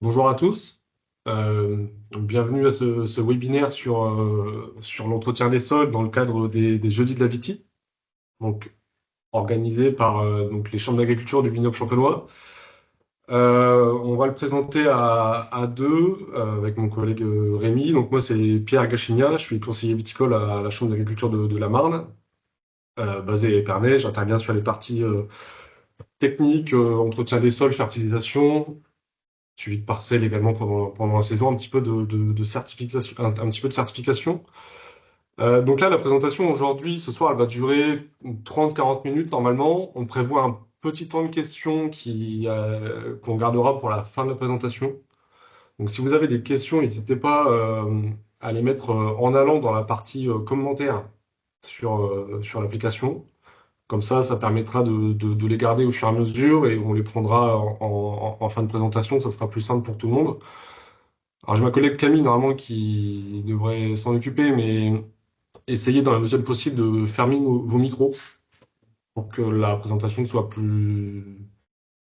Bonjour à tous. Bienvenue à ce webinaire sur l'entretien des sols dans le cadre des Jeudis de la Vitie, donc organisé par donc les chambres d'agriculture du vignoble champenois. On va le présenter à deux avec mon collègue Rémi. Donc moi c'est Pierre Gachigna, je suis conseiller viticole à la chambre d'agriculture de la Marne, basé à Épernay. J'interviens sur les parties techniques, entretien des sols, fertilisation, suivi de parcelles également pendant la saison, un petit peu de certification, un petit peu de certification. Donc là, la présentation aujourd'hui, ce soir, elle va durer 30-40 minutes normalement. On prévoit un petit temps de questions qu'on gardera pour la fin de la présentation. Donc si vous avez des questions, n'hésitez pas à les mettre en allant dans la partie commentaires sur l'application. Comme ça permettra de les garder au fur et à mesure et on les prendra en fin de présentation. Ça sera plus simple pour tout le monde. Alors, j'ai ma collègue Camille, normalement, qui devrait s'en occuper, mais essayez dans la mesure du possible de fermer vos micros pour que la présentation soit plus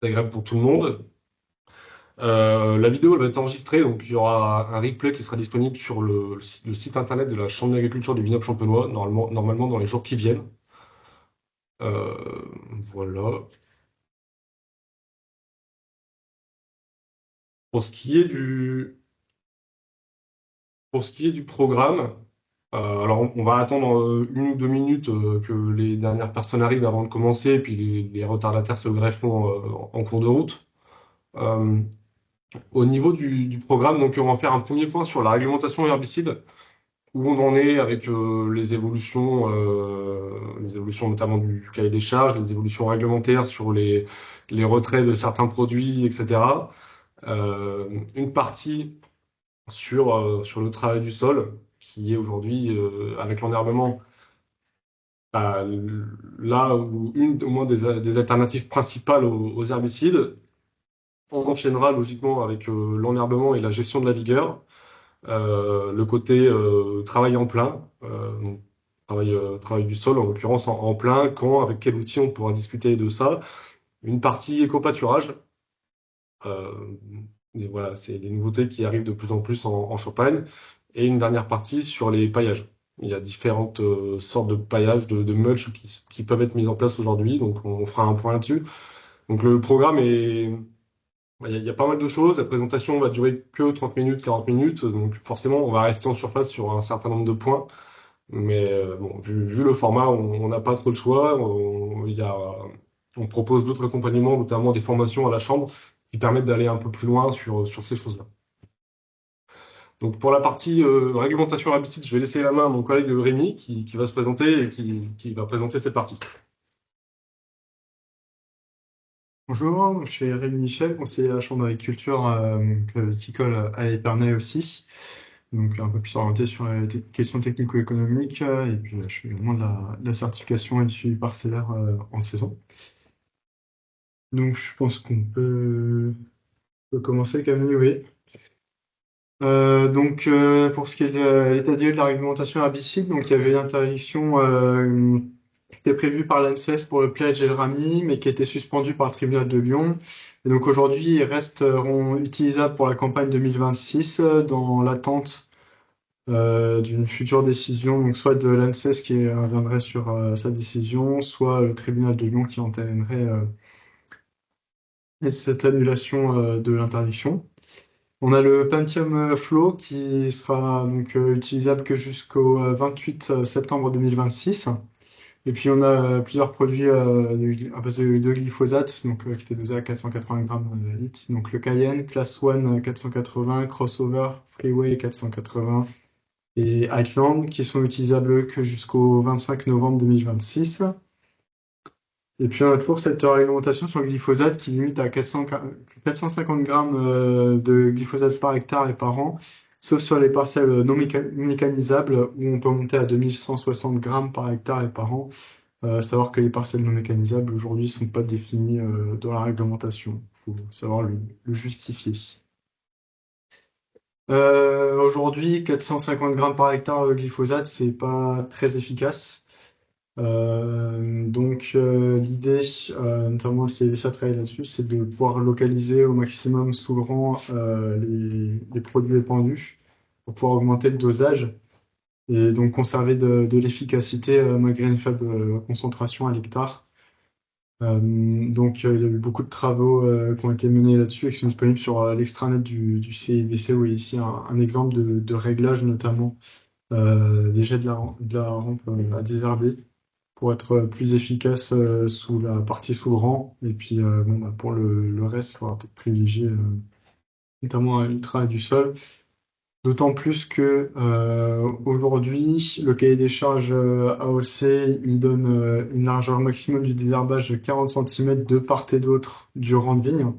agréable pour tout le monde. La vidéo, elle va être enregistrée, donc il y aura un replay qui sera disponible sur le site internet de la Chambre d'agriculture du vignoble champenois, normalement dans les jours qui viennent. Voilà. Pour ce qui est pour ce qui est du programme, alors on va attendre 1 ou 2 minutes que les dernières personnes arrivent avant de commencer, et puis les retardataires se grefferont en cours de route. Euh, Au niveau du programme, donc on va faire un premier point sur la réglementation herbicide, où on en est avec les évolutions notamment du cahier des charges, les évolutions réglementaires sur les retraits de certains produits, etc. Une partie sur le travail du sol, qui est aujourd'hui, avec l'enherbement, bah, là où une au moins des alternatives principales aux herbicides. On enchaînera logiquement avec l'enherbement et la gestion de la vigueur. Le côté travail en plein, donc travail du sol, en l'occurrence en plein, quand, avec quel outil on pourra discuter de ça. Une partie éco-pâturage. Euh, et voilà, c'est des nouveautés qui arrivent de plus en plus en Champagne. Et une dernière partie sur les paillages. Il y a différentes sortes de paillages, de mulch qui peuvent être mis en place aujourd'hui. Donc, on fera un point là-dessus. Donc, le programme est. Il y a pas mal de choses. La présentation va durer que 30 minutes, 40 minutes. Donc, forcément, on va rester en surface sur un certain nombre de points. Mais bon, vu le format, on n'a pas trop le choix. On propose d'autres accompagnements, notamment des formations à la chambre, qui permettent d'aller un peu plus loin sur ces choses-là. Donc pour la partie réglementation herbicide, je vais laisser la main à mon collègue Rémi qui va se présenter et qui va présenter cette partie. Bonjour, je suis Rémi Michel, conseiller à la Chambre d'agriculture viticole à Épernay aussi, donc un peu plus orienté sur les questions technico-économiques, et puis je fais également de la certification et du suivi parcellaire en saison. Donc je pense qu'on peut commencer, Camille, oui. Pour ce qui est de l'état des lieux de la réglementation herbicide, donc il y avait une interdiction qui était prévue par l'ANSES pour le pledge et le RAMI, mais qui a été suspendue par le tribunal de Lyon. Et donc aujourd'hui, ils resteront utilisables pour la campagne 2026 dans l'attente d'une future décision, donc soit de l'ANSES qui reviendrait sur sa décision, soit le tribunal de Lyon qui entérinerait cette annulation de l'interdiction. On a le Pentium Flow qui sera donc utilisable que jusqu'au 28 septembre 2026. Et puis on a plusieurs produits à base de glyphosate, donc qui étaient dosés à 480 grammes litre. Donc le Cayenne, Class 1 480, Crossover, Freeway 480 et Heartland qui sont utilisables que jusqu'au 25 novembre 2026. Et puis on a toujours cette réglementation sur le glyphosate qui limite à 450 grammes de glyphosate par hectare et par an, sauf sur les parcelles non mécanisables où on peut monter à 2160 grammes par hectare et par an. Savoir que les parcelles non mécanisables aujourd'hui ne sont pas définies dans la réglementation. Il faut savoir le justifier. Aujourd'hui, 450 grammes par hectare de glyphosate, c'est pas très efficace. L'idée, notamment le CVC a travaillé là-dessus, c'est de pouvoir localiser au maximum sous le rang les produits épandus pour pouvoir augmenter le dosage et donc conserver de l'efficacité malgré une faible concentration à l'hectare. Il y a eu beaucoup de travaux qui ont été menés là-dessus et qui sont disponibles sur l'extranet du CIVC, où il y a ici un exemple de réglage, notamment des jets de la rampe à désherber pour être plus efficace sous la partie sous le rang. Et puis pour le reste, il faudra peut-être privilégier notamment un ultra du sol. D'autant plus que aujourd'hui, le cahier des charges AOC, il donne une largeur maximum du désherbage de 40 centimètres de part et d'autre du rang de vigne.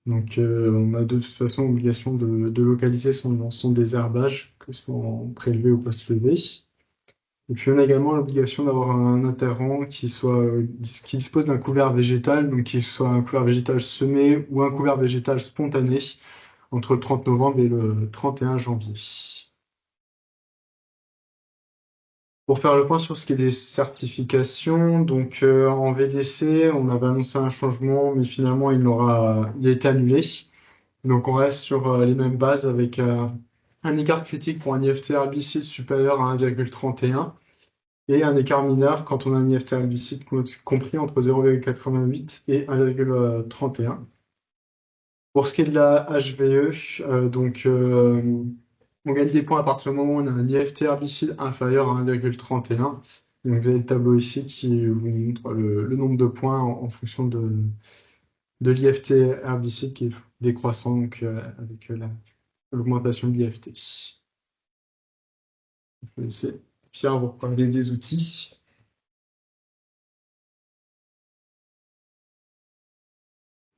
On a de toute façon obligation de localiser son désherbage, que ce soit en prélevé ou post-levé. Et puis on a également l'obligation d'avoir un interrang qui dispose d'un couvert végétal, donc qu'il soit un couvert végétal semé ou un couvert végétal spontané entre le 30 novembre et le 31 janvier. Pour faire le point sur ce qui est des certifications, en VDC, on avait annoncé un changement, mais finalement il a été annulé. Donc on reste sur les mêmes bases avec un écart critique pour un IFT herbicide supérieur à 1,31 et un écart mineur quand on a un IFT herbicide compris entre 0,88 et 1,31. Pour ce qui est de la HVE, on gagne des points à partir du moment où on a un IFT herbicide inférieur à 1,31. Donc vous avez le tableau ici qui vous montre le nombre de points en fonction de l'IFT herbicide qui est décroissant avec l'augmentation de l'IFT. Je vais laisser Pierre vous parler des outils.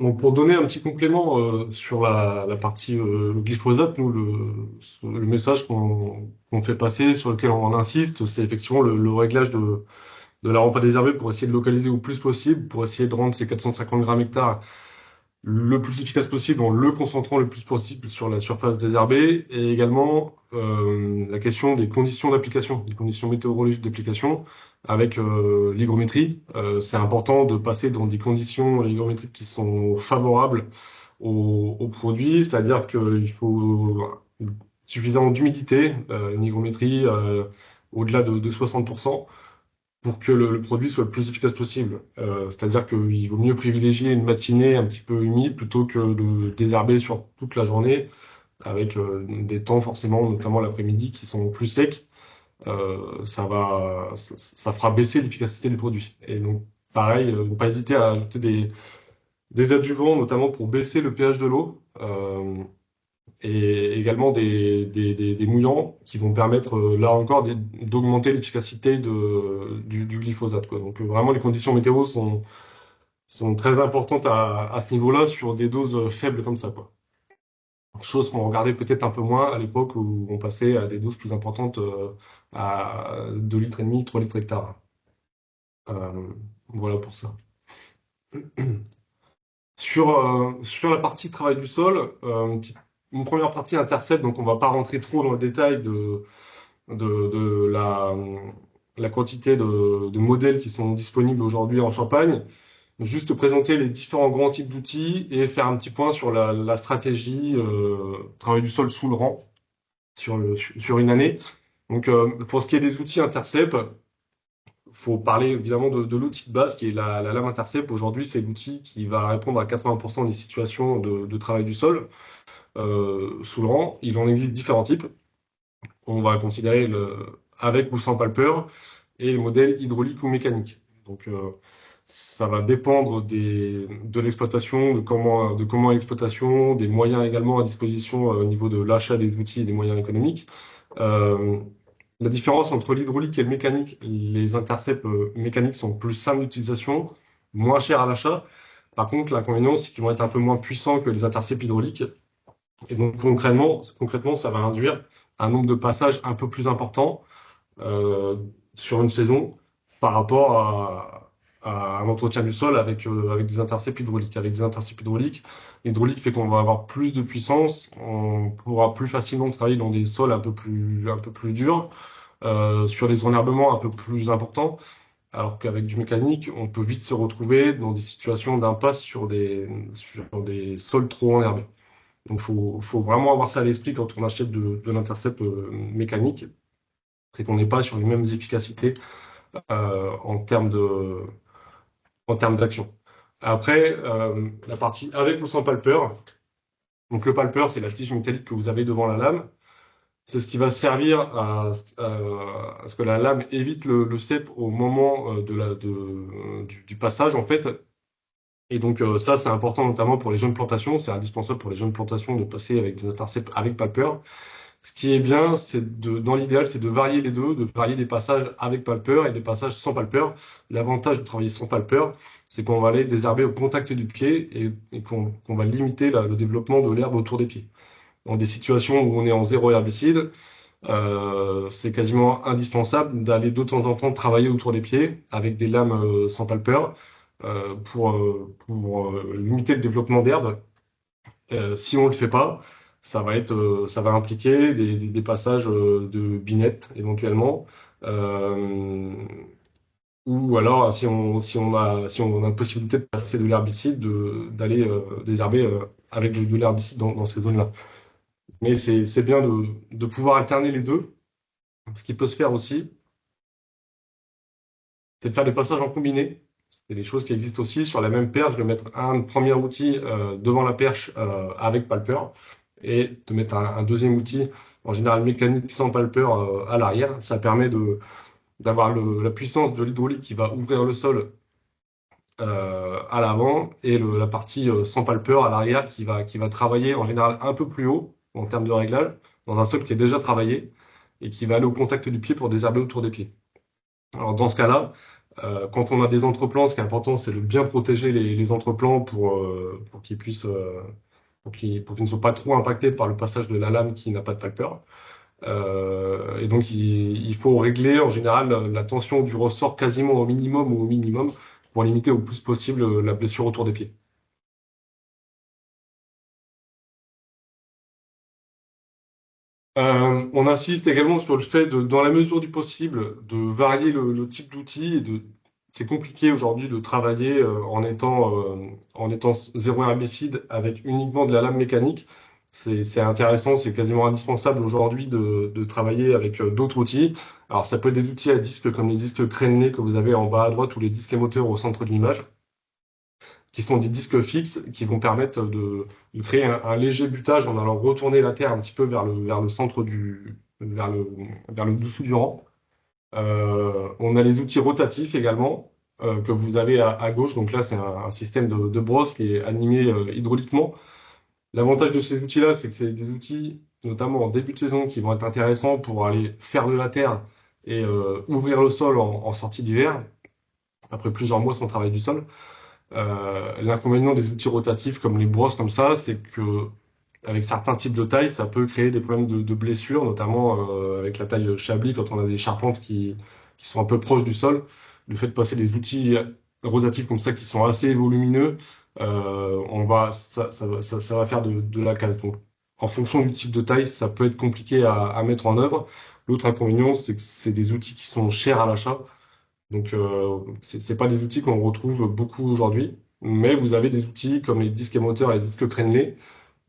Donc pour donner un petit complément sur la partie glyphosate, nous le message qu'on fait passer, sur lequel on insiste, c'est effectivement le réglage de la rampe à désherber pour essayer de localiser au plus possible, pour essayer de rendre ces 450 grammes hectares le plus efficace possible en le concentrant le plus possible sur la surface désherbée, et également la question des conditions d'application, des conditions météorologiques d'application avec l'hygrométrie. C'est important de passer dans des conditions hygrométriques qui sont favorables aux produits, c'est-à-dire qu'il faut suffisamment d'humidité, une hygrométrie au-delà de 60% pour que le produit soit le plus efficace possible. C'est-à-dire qu'il vaut mieux privilégier une matinée un petit peu humide plutôt que de désherber sur toute la journée avec des temps forcément, notamment l'après-midi, qui sont plus secs. Ça fera baisser l'efficacité du produit. Et donc, pareil, ne pas hésiter à ajouter des adjuvants, notamment pour baisser le pH de l'eau. Et également des mouillants qui vont permettre, là encore, d'augmenter l'efficacité du glyphosate, quoi. Donc vraiment, les conditions météo sont très importantes à ce niveau-là sur des doses faibles comme ça, quoi. Chose qu'on regardait peut-être un peu moins à l'époque où on passait à des doses plus importantes à 2,5 litres, 3 litres hectare. Euh, voilà pour ça. Sur la partie travail du sol, une première partie intercept, donc on va pas rentrer trop dans le détail de la quantité de modèles qui sont disponibles aujourd'hui en Champagne. Juste présenter les différents grands types d'outils et faire un petit point sur la stratégie travail du sol sous le rang sur une année. Donc pour ce qui est des outils intercept, faut parler évidemment de l'outil de base qui est la lame intercept. Aujourd'hui, c'est l'outil qui va répondre à 80% des situations de travail du sol sous le rang. Il en existe différents types. On va considérer avec ou sans palpeur et les modèles hydrauliques ou mécaniques. Donc ça va dépendre de l'exploitation, de comment l'exploitation, des moyens également à disposition au niveau de l'achat des outils et des moyens économiques. Euh, la différence entre l'hydraulique et le mécanique, les intercepts mécaniques sont plus simples d'utilisation, moins chers à l'achat. Par contre, l'inconvénient, c'est qu'ils vont être un peu moins puissants que les intercepts hydrauliques. Et donc, concrètement, ça va induire un nombre de passages un peu plus important sur une saison par rapport à un entretien du sol avec des intercepts hydrauliques. Avec des intercepts hydrauliques, l'hydraulique fait qu'on va avoir plus de puissance, on pourra plus facilement travailler dans des sols un peu plus durs, sur des enherbements un peu plus importants. alors qu'avec du mécanique, on peut vite se retrouver dans des situations d'impasse sur des sols trop enherbés. Donc, faut vraiment avoir ça à l'esprit quand on achète de l'intercept mécanique, c'est qu'on n'est pas sur les mêmes efficacités en termes d'action. Après, la partie avec ou sans palper. Donc, le palper, c'est la tige métallique que vous avez devant la lame. C'est ce qui va servir à ce que la lame évite le cep au moment du passage, en fait. Et donc, ça, c'est important notamment pour les jeunes plantations. C'est indispensable pour les jeunes plantations de passer avec des intercepts avec palper. Ce qui est bien, dans l'idéal, c'est de varier les deux, de varier des passages avec palper et des passages sans palper. L'avantage de travailler sans palper, c'est qu'on va aller désherber au contact du pied et qu'on va limiter le développement de l'herbe autour des pieds. Dans des situations où on est en zéro herbicide, c'est quasiment indispensable d'aller de temps en temps travailler autour des pieds avec des lames sans palper pour limiter le développement d'herbe. Si on le fait pas, ça va impliquer des passages de binettes éventuellement, euh, ou alors si on a la possibilité de passer de l'herbicide, d'aller désherber avec de l'herbicide dans ces zones-là. Mais c'est bien de pouvoir alterner les deux. Ce qui peut se faire aussi, c'est de faire des passages en combiné. C'est des choses qui existent aussi sur la même perche, de mettre un premier outil devant la perche avec palper et de mettre un deuxième outil, en général mécanique sans palper, à l'arrière. Ça permet d'avoir la puissance de l'hydraulique qui va ouvrir le sol à l'avant et la partie sans palper à l'arrière qui va travailler en général un peu plus haut en termes de réglage, dans un sol qui est déjà travaillé et qui va aller au contact du pied pour désherber autour des pieds. Alors dans ce cas-là, quand on a des entreplants, ce qui est important, c'est de bien protéger les entreplants pour qu'ils puissent, pour qu'ils ne soient pas trop impactés par le passage de la lame qui n'a pas de palper. Et donc il faut régler en général la tension du ressort quasiment au minimum ou au minimum pour limiter au plus possible la blessure autour des pieds. On insiste également sur le fait dans la mesure du possible, de varier le type d'outil. C'est compliqué aujourd'hui de travailler en étant zéro herbicide avec uniquement de la lame mécanique. C'est intéressant, c'est quasiment indispensable aujourd'hui de travailler avec d'autres outils. Alors ça peut être des outils à disque comme les disques crénelés que vous avez en bas à droite ou les disques émoteurs au centre de l'image, qui sont des disques fixes qui vont permettre de créer un léger butage en allant retourner la terre un petit peu vers le centre vers le dessous du rang. On a les outils rotatifs également que vous avez à gauche. Donc là, c'est un système de brosse qui est animé hydrauliquement. L'avantage de ces outils-là, c'est que c'est des outils, notamment en début de saison, qui vont être intéressants pour aller faire de la terre et ouvrir le sol en sortie d'hiver, après plusieurs mois sans travail du sol. L'inconvénient des outils rotatifs comme les brosses comme ça, c'est que avec certains types de tailles, ça peut créer des problèmes de blessures, notamment avec la taille Chablis, quand on a des charpentes qui sont un peu proches du sol. Le fait de passer des outils rotatifs comme ça qui sont assez volumineux, ça va faire de la casse. Donc, en fonction du type de taille, ça peut être compliqué à mettre en œuvre. L'autre inconvénient, c'est que c'est des outils qui sont chers à l'achat. Donc, c'est pas des outils qu'on retrouve beaucoup aujourd'hui, mais vous avez des outils comme les disques émoteurs et les disques crénelés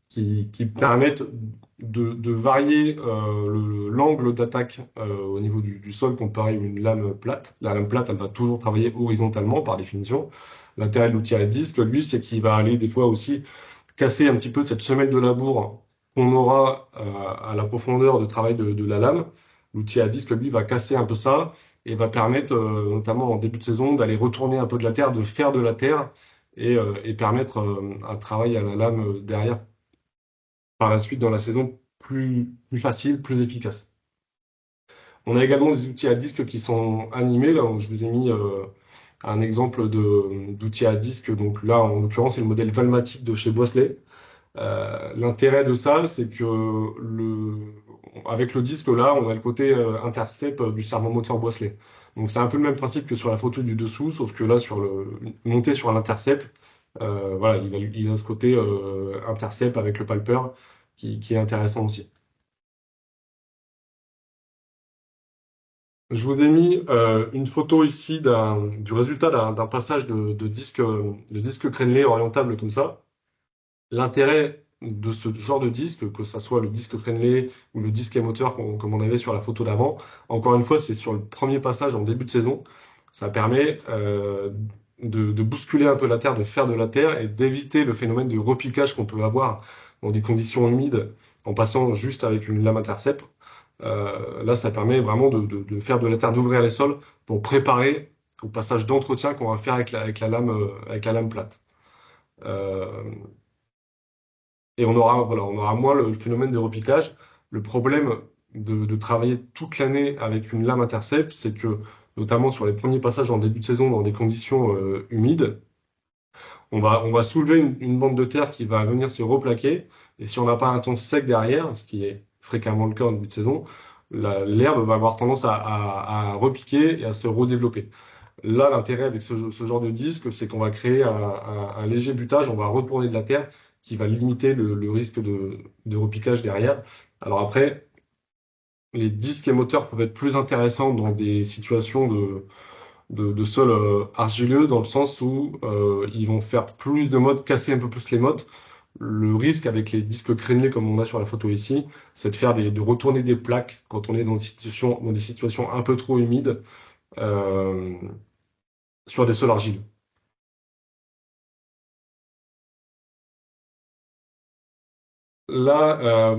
qui permettent de varier l'angle d'attaque au niveau du sol comparé à une lame plate. La lame plate, elle va toujours travailler horizontalement par définition. L'intérêt de l'outil à disque, lui, c'est qu'il va aller des fois aussi casser un petit peu cette semelle de labour qu'on aura à la profondeur de travail de la lame. L'outil à disque, lui, va casser un peu ça et va permettre, notamment en début de saison, d'aller retourner un peu de la terre, de faire de la terre et permettre un travail à la lame derrière par la suite dans la saison plus facile, plus efficace. On a également des outils à disque qui sont animés. Là, je vous ai mis un exemple d'outil à disque. Donc là, en l'occurrence, c'est le modèle Valmatic de chez Bosley. L'intérêt de ça, c'est que avec le disque là, on a le côté intercept du servomoteur Bosley. Donc c'est un peu le même principe que sur la photo du dessous, sauf que là, monté sur l'intercept, voilà, il a ce côté intercept avec le palper qui est intéressant aussi. Je vous ai mis une photo ici du résultat d'un passage de disque crénelé orientable comme ça. L'intérêt de ce genre de disque, que ça soit le disque crénelé ou le disque émoteur comme on avait sur la photo d'avant, encore une fois, c'est sur le premier passage en début de saison. Ça permet de bousculer un peu la terre, de faire de la terre et d'éviter le phénomène de repiquage qu'on peut avoir dans des conditions humides en passant juste avec une lame intercept. Là, ça permet vraiment de faire de la terre, d'ouvrir les sols pour préparer au passage d'entretien qu'on va faire avec la lame plate. Euh, et voilà, on aura moins le phénomène de repiquage. Le problème de travailler toute l'année avec une lame intercept, c'est que, notamment sur les premiers passages en début de saison dans des conditions humides, on va soulever une bande de terre qui va venir se replaquer. Et si on n'a pas un temps sec derrière, ce qui est fréquemment le cas en début de saison, l'herbe va avoir tendance à repiquer et à se redévelopper. Là, l'intérêt avec ce genre de disque, c'est qu'on va créer un léger butage, on va retourner de la terre qui va limiter le risque de repiquage derrière. Alors après, les disques et moteurs peuvent être plus intéressants dans des situations de sol argileux, dans le sens où ils vont faire plus de mottes, casser un peu plus les mottes. Le risque avec les disques crénelés comme on a sur la photo ici, c'est de retourner des plaques quand on est dans des situations un peu trop humides euh, sur des sols argileux. Là,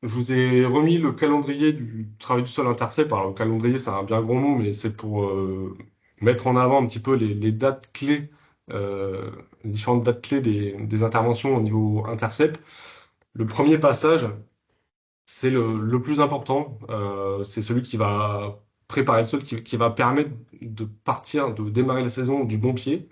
je vous ai remis le calendrier du travail du sol intercept. Alors, le calendrier, c'est un bien grand mot, mais c'est pour mettre en avant un petit peu les dates clés, les différentes dates clés des interventions au niveau intercept. Le premier passage, c'est le plus important. C'est celui qui va préparer le sol, qui va permettre de partir, de démarrer la saison du bon pied.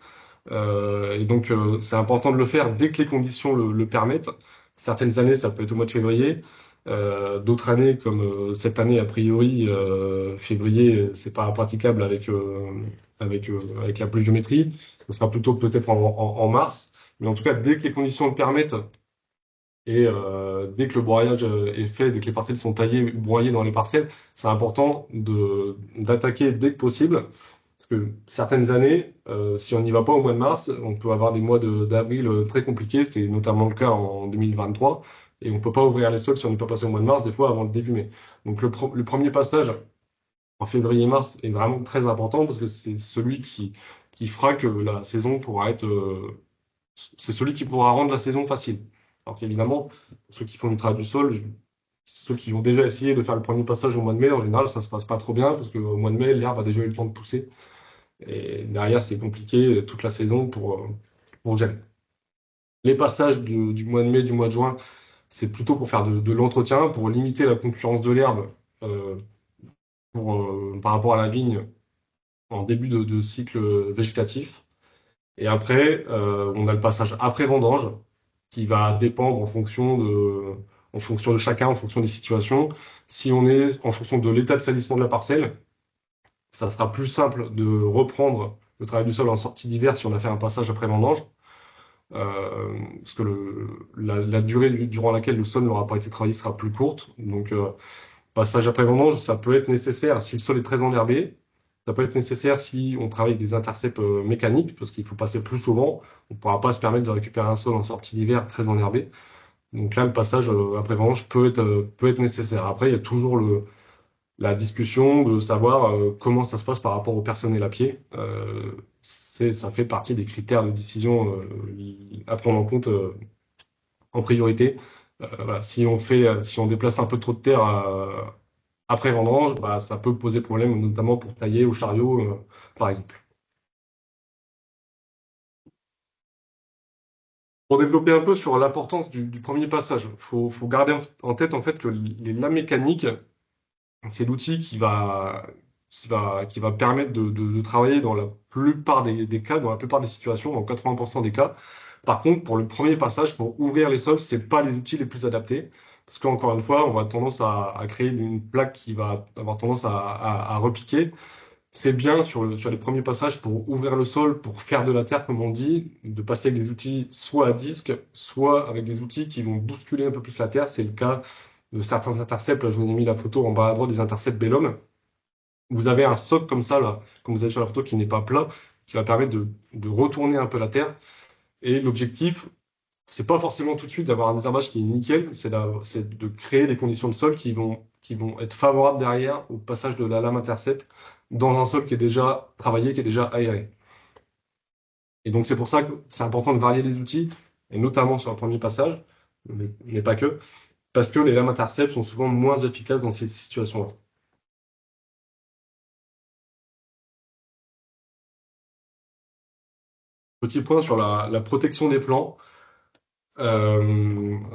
Et donc, c'est important de le faire dès que les conditions le permettent. Certaines années, ça peut être au mois de février. D'autres années, comme cette année, a priori, février, c'est pas praticable avec la pluviométrie. Ce sera plutôt peut-être en mars. Mais en tout cas, dès que les conditions le permettent et dès que le broyage est fait, dès que les parcelles sont taillées, broyées dans les parcelles, c'est important d'attaquer dès que possible. Parce que certaines années, si on n'y va pas au mois de mars, on peut avoir des mois d'avril très compliqués. C'était notamment le cas en 2023. Et on ne peut pas ouvrir les sols si on n'est pas passé au mois de mars, des fois avant le début mai. Donc le premier passage en février-mars est vraiment très important parce que c'est celui qui fera que la saison pourra être... c'est celui qui pourra rendre la saison facile. Alors qu'évidemment, ceux qui font du travail du sol, ceux qui ont déjà essayé de faire le premier passage au mois de mai, en général, ça se passe pas trop bien parce qu'au mois de mai, l'herbe a déjà eu le temps de pousser. Et derrière, c'est compliqué toute la saison pour gérer. Les passages du mois de mai, du mois de juin, c'est plutôt pour faire de l'entretien, pour limiter la concurrence de l'herbe euh, par rapport à la vigne en début de cycle végétatif. Et après, on a le passage après vendange qui va dépendre en fonction de chacun, en fonction des situations. Si on est en fonction de l'état de salissement de la parcelle, ça sera plus simple de reprendre le travail du sol en sortie d'hiver si on a fait un passage après vendange, parce que la durée durant laquelle le sol n'aura pas été travaillé sera plus courte. Donc, passage après vendange, ça peut être nécessaire si le sol est très enherbé. Ça peut être nécessaire si on travaille avec des intercepts mécaniques, parce qu'il faut passer plus souvent. On ne pourra pas se permettre de récupérer un sol en sortie d'hiver très enherbé. Donc là, le passage après vendange peut être nécessaire. Après, il y a toujours la discussion de savoir comment ça se passe par rapport au personnel à pied. Ça fait partie des critères de décision à prendre en compte en priorité. Voilà, si on déplace un peu trop de terre après vendange, bah, ça peut poser problème, notamment pour tailler au chariot, par exemple. Pour développer un peu sur l'importance du premier passage, faut garder en tête en fait que les lames mécaniques, c'est l'outil qui va permettre de travailler dans la plupart des cas, dans la plupart des situations, dans 80% des cas. Par contre, pour le premier passage, pour ouvrir les sols, c'est pas les outils les plus adaptés. Parce qu'encore une fois, on va tendance à créer une plaque qui va avoir tendance à repiquer. C'est bien sur les premiers passages pour ouvrir le sol, pour faire de la terre, comme on dit, de passer avec des outils soit à disque, soit avec des outils qui vont bousculer un peu plus la terre. C'est le cas de certains intercepts. Là, je vous ai mis la photo en bas à droite des intercepts Bellum. vous avez un soc comme ça, là, comme vous avez sur la photo, qui n'est pas plat, qui va permettre de retourner un peu la terre. Et l'objectif, c'est pas forcément tout de suite d'avoir un désherbage qui est nickel, c'est de créer des conditions de sol qui vont être favorables derrière au passage de la lame intercept dans un sol qui est déjà travaillé, qui est déjà aéré. Et donc c'est pour ça que c'est important de varier les outils, et notamment sur le premier passage, mais pas que, parce que les lames intercept sont souvent moins efficaces dans ces situations-là. Petit point sur la protection des plants.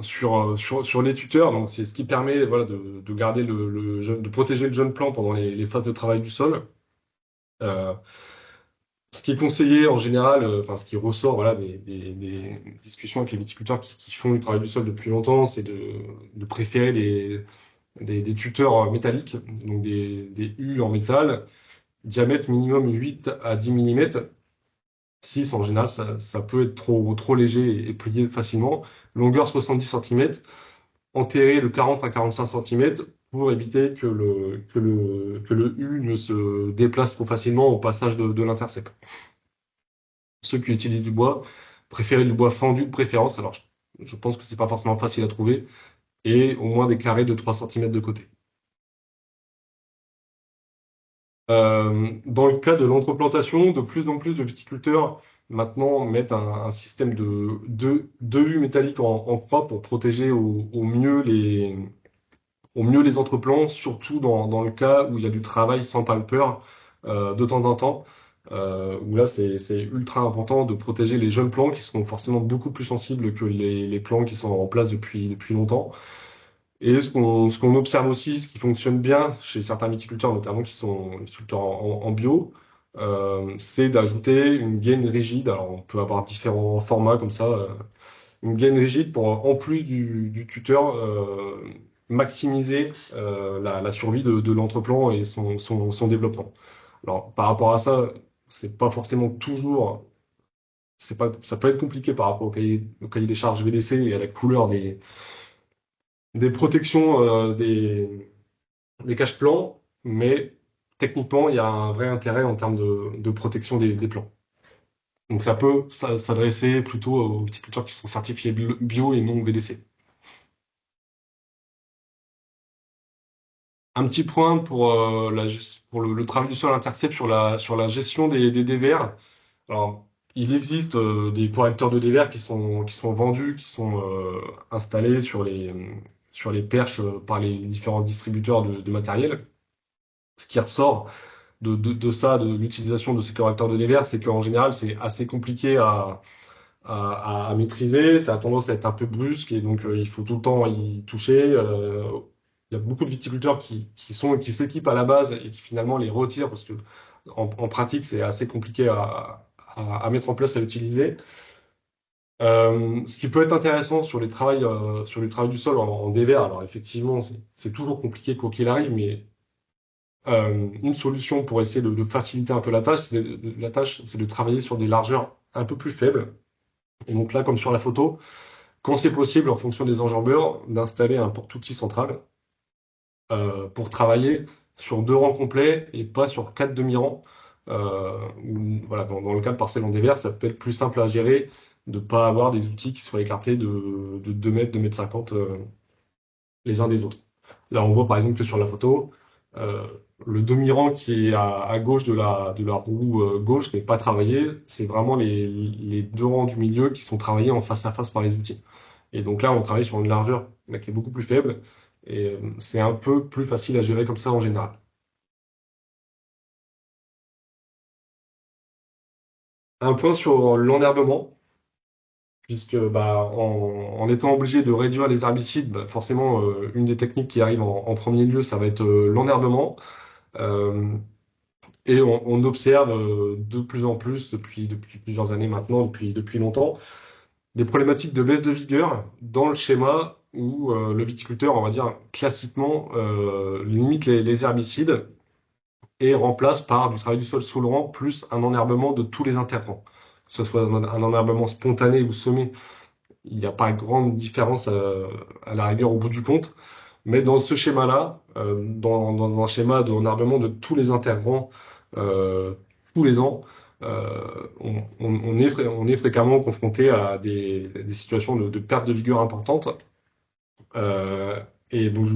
Sur les tuteurs. Donc, c'est ce qui permet voilà, de garder de protéger le jeune plant pendant les phases de travail du sol. Euh, Ce qui est conseillé en général, enfin, ce qui ressort voilà, des discussions avec les viticulteurs qui font du travail du sol depuis longtemps, c'est de préférer des tuteurs métalliques, donc des U en métal, diamètre minimum 8 à 10 mm. 6 en général, ça peut être trop léger et plié facilement. Longueur 70 cm, enterré de 40 à 45 cm pour éviter que le U ne se déplace trop facilement au passage de l'intercept. Ceux qui utilisent du bois, préférez du bois fendu de préférence. Alors, je pense que c'est pas forcément facile à trouver. Et au moins des carrés de 3 cm de côté. Dans le cas de l'entreplantation, de plus en plus de viticulteurs maintenant mettent un système de U métallique en croix pour protéger au mieux les entreplants, surtout dans le cas où il y a du travail sans palpeur de temps en temps, où là c'est ultra important de protéger les jeunes plants qui sont forcément beaucoup plus sensibles que les plants qui sont en place depuis longtemps. Et ce qu'on observe aussi, ce qui fonctionne bien chez certains viticulteurs, notamment qui sont viticulteurs en bio, c'est d'ajouter une gaine rigide. Alors on peut avoir différents formats comme ça. Une gaine rigide pour, en plus du tuteur, maximiser la survie de l'entreplant et son développement. Alors, par rapport à ça, c'est pas forcément toujours, c'est pas, ça peut être compliqué par rapport au cahier des charges VDC et à la couleur des protections des caches plans, mais techniquement, il y a un vrai intérêt en termes de protection des plans. Donc ça peut s'adresser plutôt aux viticulteurs qui sont certifiés bio et non VDC. Un petit point pour, pour le travail du sol intercept sur la gestion des dévers. Alors, il existe des correcteurs de dévers qui sont vendus, qui sont installés sur les perches par les différents distributeurs de matériel. Ce qui ressort de ça, de l'utilisation de ces correcteurs de dévers, c'est qu'en général, c'est assez compliqué à maîtriser. Ça a tendance à être un peu brusque et donc il faut tout le temps y toucher. Il y a beaucoup de viticulteurs qui s'équipent à la base et qui finalement les retirent parce que en pratique, c'est assez compliqué à mettre en place, à utiliser. Ce qui peut être intéressant sur les travaux du sol en dévers, alors effectivement, c'est toujours compliqué quoi qu'il arrive, mais une solution pour essayer de faciliter un peu la tâche, c'est de travailler sur des largeurs un peu plus faibles. Et donc là, comme sur la photo, quand c'est possible, en fonction des enjambeurs, d'installer un porte-outil central pour travailler sur 2 rangs complets et pas sur 4 demi-rangs. Voilà, dans le cas de parcelles en dévers, ça peut être plus simple à gérer de ne pas avoir des outils qui soient écartés de 2 mètres, 2 mètres 50 les uns des autres. Là, on voit par exemple que sur la photo, euh, le demi-rang qui est à gauche de la roue gauche n'est pas travaillé. C'est vraiment les 2 rangs du milieu qui sont travaillés en face à face par les outils. Et donc là, on travaille sur une largeur là, qui est beaucoup plus faible. Et c'est un peu plus facile à gérer comme ça en général. Un point sur l'enherbement, puisque bah, en étant obligé de réduire les herbicides, bah, forcément, une des techniques qui arrive en premier lieu, ça va être l'enherbement. Euh, Et on observe de plus en plus, depuis plusieurs années maintenant, depuis longtemps, des problématiques de baisse de vigueur dans le schéma où le viticulteur, on va dire classiquement, limite les herbicides et remplace par du travail du sol soulevant plus un enherbement de tous les interrants. Que ce soit un enherbement spontané ou semé, il n'y a pas grande différence à la rigueur au bout du compte. Mais dans ce schéma-là, dans un schéma d'enherbement de tous les interrants euh, tous les ans, on est fréquemment confronté à des situations de perte de vigueur importante. Euh, et donc, je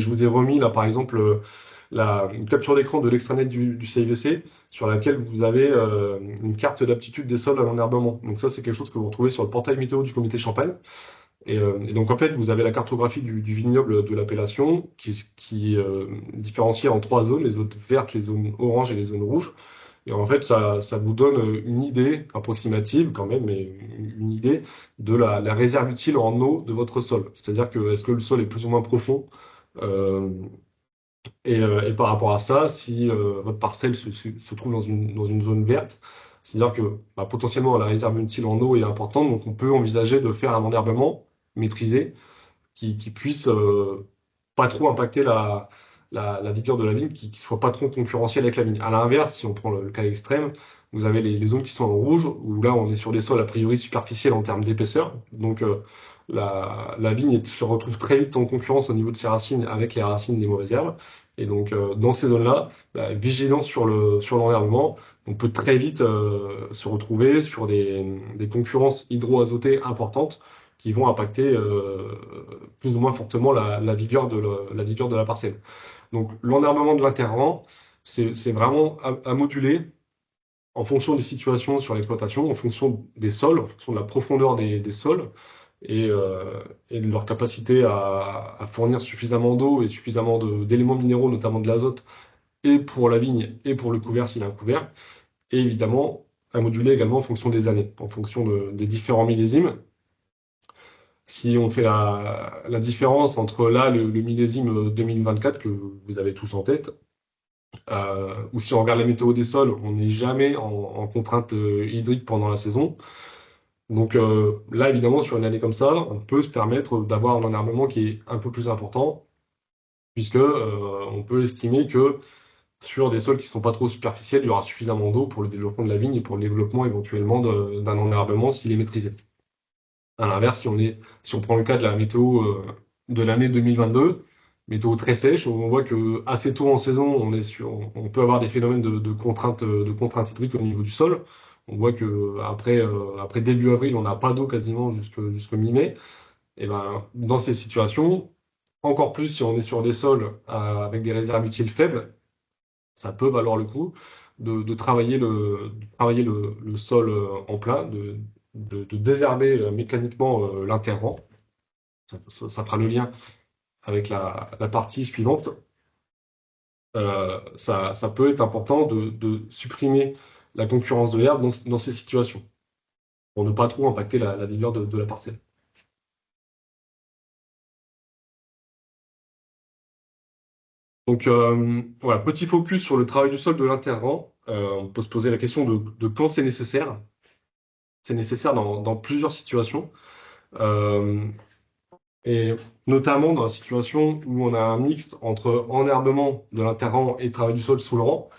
vous ai remis là, par exemple, une capture d'écran de l'extranet du CIVC sur laquelle vous avez une carte d'aptitude des sols à l'enherbement. Donc ça, c'est quelque chose que vous retrouvez sur le portail météo du comité Champagne. Et donc, en fait, vous avez la cartographie du vignoble de l'appellation qui différencie en trois zones, les zones vertes, les zones oranges et les zones rouges. Et en fait, ça vous donne une idée approximative quand même, mais une idée de la réserve utile en eau de votre sol. C'est-à-dire que est-ce que le sol est plus ou moins profond? Euh, et par rapport à ça, si votre parcelle se trouve dans une zone verte, c'est-à-dire que bah, potentiellement la réserve utile en eau est importante, donc on peut envisager de faire un enherbement maîtrisé qui puisse pas trop impacter la vigueur de la vigne, qui soit pas trop concurrentielle avec la vigne. À l'inverse, si on prend le cas extrême, vous avez les zones qui sont en rouge, où là on est sur des sols a priori superficiels en termes d'épaisseur. Donc la vigne se retrouve très vite en concurrence au niveau de ses racines avec les racines des mauvaises herbes. Et donc dans ces zones-là, bah, vigilance sur l'enherbement, on peut très vite se retrouver sur des concurrences hydroazotées importantes qui vont impacter plus ou moins fortement la vigueur de la parcelle. Donc l'enherbement de l'interrang, c'est vraiment à moduler en fonction des situations sur l'exploitation, en fonction des sols, en fonction de la profondeur des sols et de leur capacité à fournir suffisamment d'eau et suffisamment d'éléments minéraux, notamment de l'azote, et pour la vigne et pour le couvert s'il y a un couvert. Et évidemment, à moduler également en fonction des années, en fonction des différents millésimes. Si on fait la différence entre là, le millésime 2024 que vous avez tous en tête, ou si on regarde la météo des sols, on n'est jamais en contrainte hydrique pendant la saison. Donc là, évidemment, sur une année comme ça, on peut se permettre d'avoir un enherbement qui est un peu plus important, puisque on peut estimer que sur des sols qui ne sont pas trop superficiels, il y aura suffisamment d'eau pour le développement de la vigne et pour le développement éventuellement d'un enherbement s'il est maîtrisé. À l'inverse, si on prend le cas de la météo de l'année 2022, météo très sèche, on voit que assez tôt en saison, on peut avoir des phénomènes de contraintes hydriques au niveau du sol. On voit que après début avril, on n'a pas d'eau quasiment jusqu'au mi-mai. Et ben, dans ces situations, encore plus si on est sur des sols avec des réserves utiles faibles, ça peut valoir le coup de travailler le sol en plein, de désherber mécaniquement l'interrant. Ça fera le lien avec la partie suivante. Ça peut être important de supprimer la concurrence de l'herbe dans ces situations, pour ne pas trop impacter la vigueur de la parcelle. Donc voilà, petit focus sur le travail du sol de l'interrant. On peut se poser la question de quand c'est nécessaire. C'est nécessaire dans plusieurs situations. Euh, Et notamment dans la situation où on a un mixte entre enherbement de l'interrang et travail du sol sous le rang.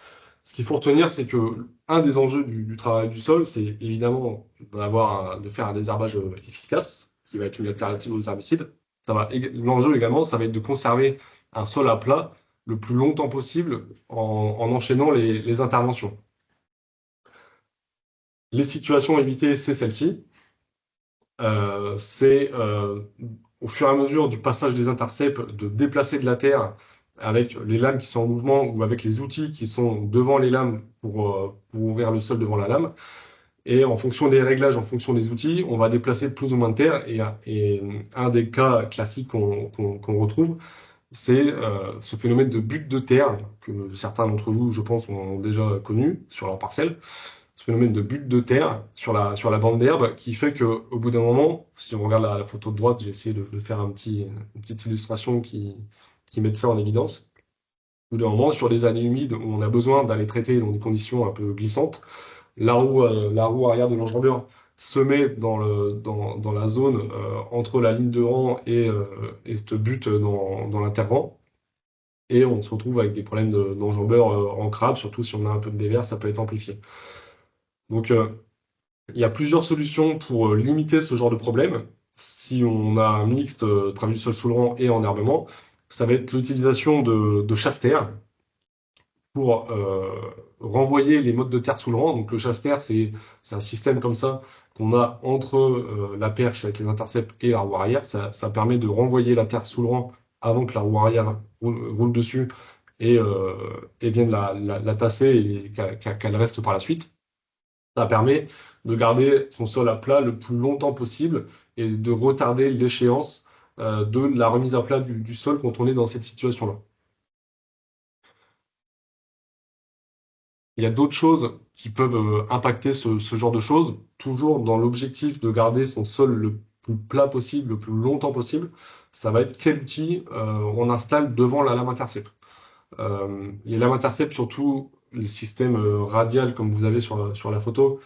Ce qu'il faut retenir, c'est que un des enjeux du travail du sol, c'est évidemment de faire un désherbage efficace, qui va être une alternative aux herbicides. L'enjeu également, ça va être de conserver un sol à plat le plus longtemps possible en enchaînant les interventions. Les situations à éviter, c'est celle-ci. C'est au fur et à mesure du passage des intercepts de déplacer de la terre avec les lames qui sont en mouvement ou avec les outils qui sont devant les lames pour ouvrir le sol devant la lame. Et en fonction des réglages, en fonction des outils, on va déplacer plus ou moins de terre. Et un des cas classiques qu'on retrouve, c'est ce phénomène de butte de terre que certains d'entre vous, je pense, ont déjà connu sur leur parcelle, ce phénomène de butte de terre sur la bande d'herbe qui fait qu'au bout d'un moment, si on regarde la photo de droite, j'ai essayé de faire une petite illustration qui met ça en évidence. Au bout d'un moment, sur des années humides où on a besoin d'aller traiter dans des conditions un peu glissantes, la roue arrière de l'enjambeur se met dans la zone entre la ligne de rang et cette butte dans l'interrang. Et on se retrouve avec des problèmes d'enjambeur en crabe, surtout si on a un peu de dévers, ça peut être amplifié. Donc, il y a plusieurs solutions pour limiter ce genre de problème. Si on a un mixte travail du sol sous le rang et enherbement, ça va être l'utilisation de chasse-terre pour renvoyer les mottes de terre sous le rang. Donc le chasse-terre, c'est un système comme ça qu'on a entre la perche avec les intercepts et la roue arrière. Ça permet de renvoyer la terre sous le rang avant que la roue arrière roule dessus et vienne la tasser et qu'elle reste par la suite. Ça permet de garder son sol à plat le plus longtemps possible et de retarder l'échéance de la remise à plat du sol quand on est dans cette situation-là. Il y a d'autres choses qui peuvent impacter ce genre de choses, toujours dans l'objectif de garder son sol le plus plat possible, le plus longtemps possible. Ça va être quel outil on installe devant la lame intercept. Les lames intercept, surtout les systèmes radial comme vous avez sur la photo,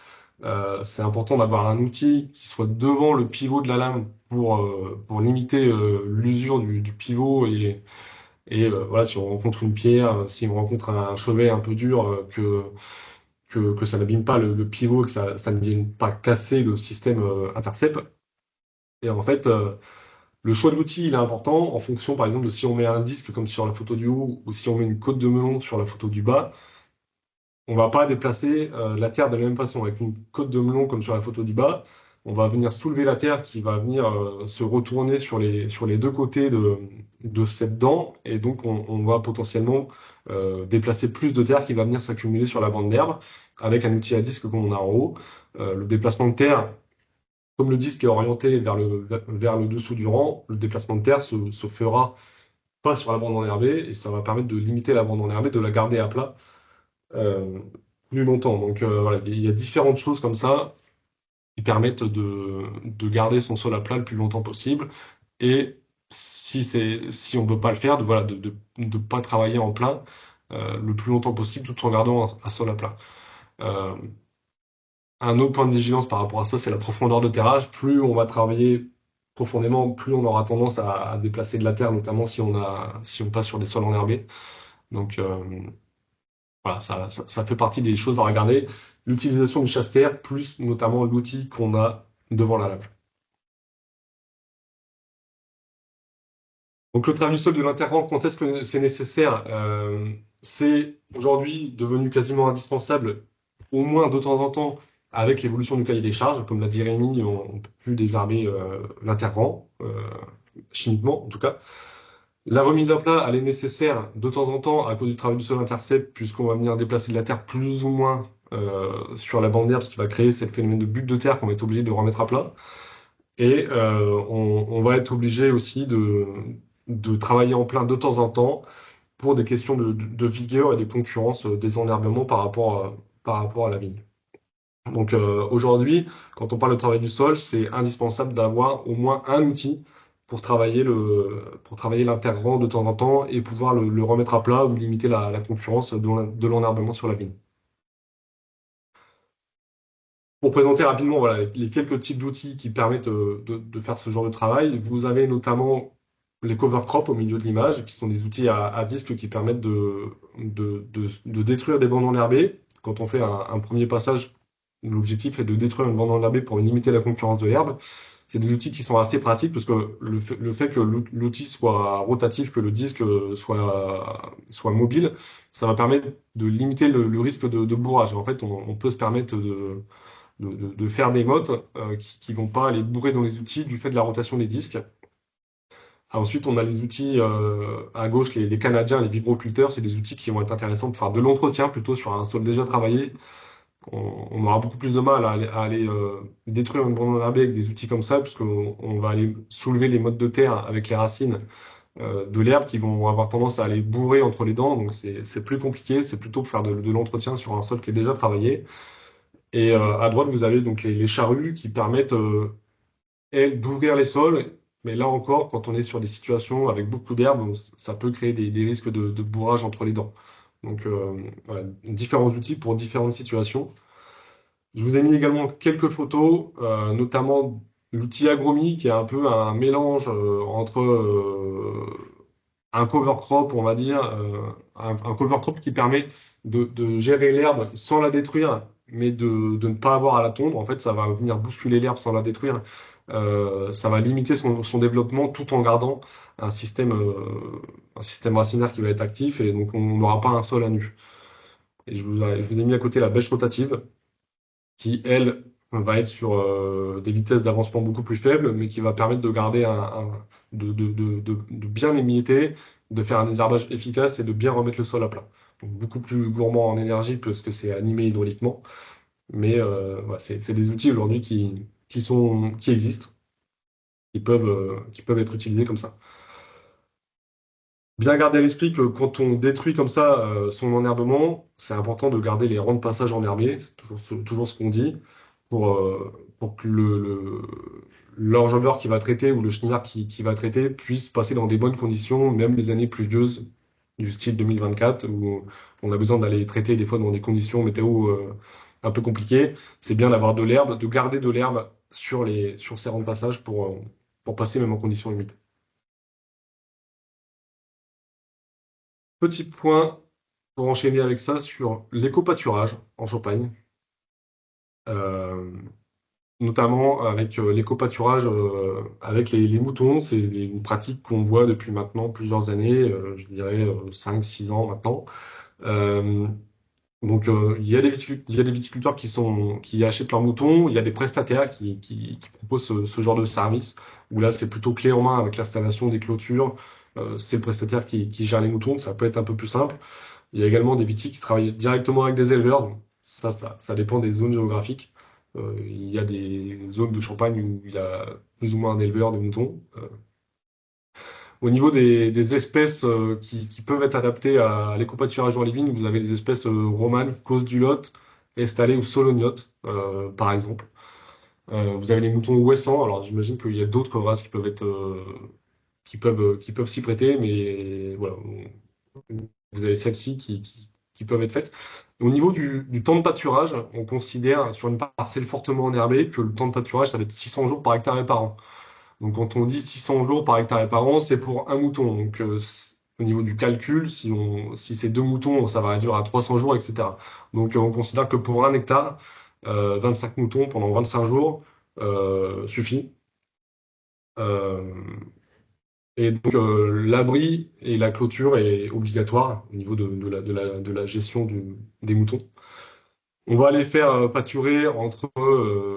c'est important d'avoir un outil qui soit devant le pivot de la lame pour limiter l'usure du pivot et voilà, si on rencontre une pierre, si on rencontre un chevet un peu dur, que ça n'abîme pas le pivot, que ça ne vienne pas casser le système intercept. Et en fait, le choix de l'outil, il est important en fonction, par exemple, de si on met un disque comme sur la photo du haut ou si on met une côte de melon sur la photo du bas. On va pas déplacer la terre de la même façon. Avec une côte de melon comme sur la photo du bas, on va venir soulever la terre qui va venir se retourner sur les deux côtés de cette dent. Et donc, on va potentiellement déplacer plus de terre qui va venir s'accumuler sur la bande d'herbe avec un outil à disque comme on a en haut. Le déplacement de terre, comme le disque est orienté vers le dessous du rang, le déplacement de terre se fera pas sur la bande enherbée et ça va permettre de limiter la bande enherbée, de la garder à plat euh, plus longtemps. Donc voilà, il y a différentes choses comme ça qui permettent de garder son sol à plat le plus longtemps possible. Et si on ne peut pas le faire, voilà, de pas travailler en plein le plus longtemps possible tout en gardant un sol à plat. Euh, un autre point de vigilance par rapport à ça, c'est la profondeur de terrage. Plus on va travailler profondément, plus on aura tendance à déplacer de la terre, notamment si on passe sur des sols enherbés. Donc, voilà, ça fait partie des choses à regarder. L'utilisation du chasse-terre, plus notamment l'outil qu'on a devant la lame. Donc le travail du sol de l'interrang, quand est-ce que c'est nécessaire? C'est aujourd'hui devenu quasiment indispensable, au moins de temps en temps, avec l'évolution du cahier des charges. Comme l'a dit Rémi, on ne peut plus désarmer l'interrang, chimiquement en tout cas. La remise à plat, elle est nécessaire de temps en temps à cause du travail du sol intercept, puisqu'on va venir déplacer de la terre plus ou moins sur la bande d'herbe, ce qui va créer ce phénomène de butte de terre qu'on va être obligé de remettre à plat. Et on va être obligé aussi de travailler en plein de temps en temps pour des questions de vigueur et de concurrence des enherbements par rapport à la vigne. Donc aujourd'hui, quand on parle de travail du sol, c'est indispensable d'avoir au moins un outil pour travailler l'interrang de temps en temps et pouvoir le remettre à plat ou limiter la concurrence de l'enherbement sur la vigne. Pour présenter rapidement voilà, les quelques types d'outils qui permettent de faire ce genre de travail, vous avez notamment les cover crops au milieu de l'image, qui sont des outils à disque qui permettent de détruire des bandes enherbées. Quand on fait un premier passage, l'objectif est de détruire une bande enherbée pour limiter la concurrence de l'herbe. C'est des outils qui sont assez pratiques parce que le fait que l'outil soit rotatif, que le disque soit mobile, ça va permettre de limiter le risque de bourrage. En fait, on peut se permettre de faire des mottes qui vont pas aller bourrer dans les outils du fait de la rotation des disques. Ensuite, on a les outils à gauche, les Canadiens, les vibroculteurs, c'est des outils qui vont être intéressants pour faire de l'entretien plutôt sur un sol déjà travaillé. On aura beaucoup plus de mal à aller détruire une bande enherbée avec des outils comme ça, puisqu'on va aller soulever les mottes de terre avec les racines de l'herbe qui vont avoir tendance à aller bourrer entre les dents. Donc c'est plus compliqué, c'est plutôt pour faire de l'entretien sur un sol qui est déjà travaillé. Et à droite, vous avez donc les charrues qui permettent elles, d'ouvrir les sols. Mais là encore, quand on est sur des situations avec beaucoup d'herbe, ça peut créer des risques de bourrage entre les dents. Donc, voilà, différents outils pour différentes situations. Je vous ai mis également quelques photos, notamment l'outil Agromi, qui est un peu un mélange entre un cover crop, on va dire, un cover crop qui permet de gérer l'herbe sans la détruire, mais de ne pas avoir à la tondre. En fait, ça va venir bousculer l'herbe sans la détruire ça va limiter son développement tout en gardant un système, euh, un système racinaire qui va être actif et donc on n'aura pas un sol à nu. Et je vous ai mis à côté la bêche rotative qui, elle, va être sur des vitesses d'avancement beaucoup plus faibles, mais qui va permettre de garder de bien limiter, de faire un désherbage efficace et de bien remettre le sol à plat. Donc, beaucoup plus gourmand en énergie parce que c'est animé hydrauliquement. Mais voilà, c'est des outils aujourd'hui qui existent, qui peuvent être utilisés comme ça. Bien garder à l'esprit que quand on détruit comme ça son enherbement, c'est important de garder les rangs de passage enherbés, c'est toujours ce qu'on dit, pour que l'enjambeur qui va traiter ou le chenillard qui va traiter puisse passer dans des bonnes conditions, même les années pluvieuses du style 2024, où on a besoin d'aller traiter des fois dans des conditions météo un peu compliquées. C'est bien d'avoir de l'herbe, de garder de l'herbe sur ces rangs de passage pour passer même en conditions humides. Petit point pour enchaîner avec ça sur l'éco-pâturage en Champagne, euh, notamment avec l'éco-pâturage avec les moutons. C'est une pratique qu'on voit depuis maintenant plusieurs années, je dirais 5-6 ans maintenant. Euh, il y a il y a des viticulteurs qui achètent leurs moutons, il y a des prestataires qui proposent ce genre de service, où là c'est plutôt clé en main avec l'installation des clôtures. C'est le prestataire qui gère les moutons, ça peut être un peu plus simple. Il y a également des viticulteurs qui travaillent directement avec des éleveurs. Donc ça dépend des zones géographiques. Il y a des zones de Champagne où il y a plus ou moins un éleveur de moutons. Au niveau des espèces qui peuvent être adaptées à l'éco-pâturage en living, vous avez des espèces romanes, cause du Lot, Estalé ou Solognote, par exemple. Vous avez les moutons ouessants. Alors j'imagine qu'il y a d'autres races qui peuvent s'y prêter, mais voilà, vous avez celles-ci qui peuvent être faites. Au niveau du temps de pâturage, on considère sur une parcelle fortement enherbée que le temps de pâturage, ça va être 600 jours par hectare et par an. Donc quand on dit 600 jours par hectare et par an, c'est pour un mouton. Donc au niveau du calcul, si c'est deux moutons, ça va réduire à 300 jours, etc. Donc on considère que pour un hectare, 25 moutons pendant 25 jours suffit. Euh, et donc, l'abri et la clôture est obligatoire au niveau de la gestion des moutons. On va les faire pâturer entre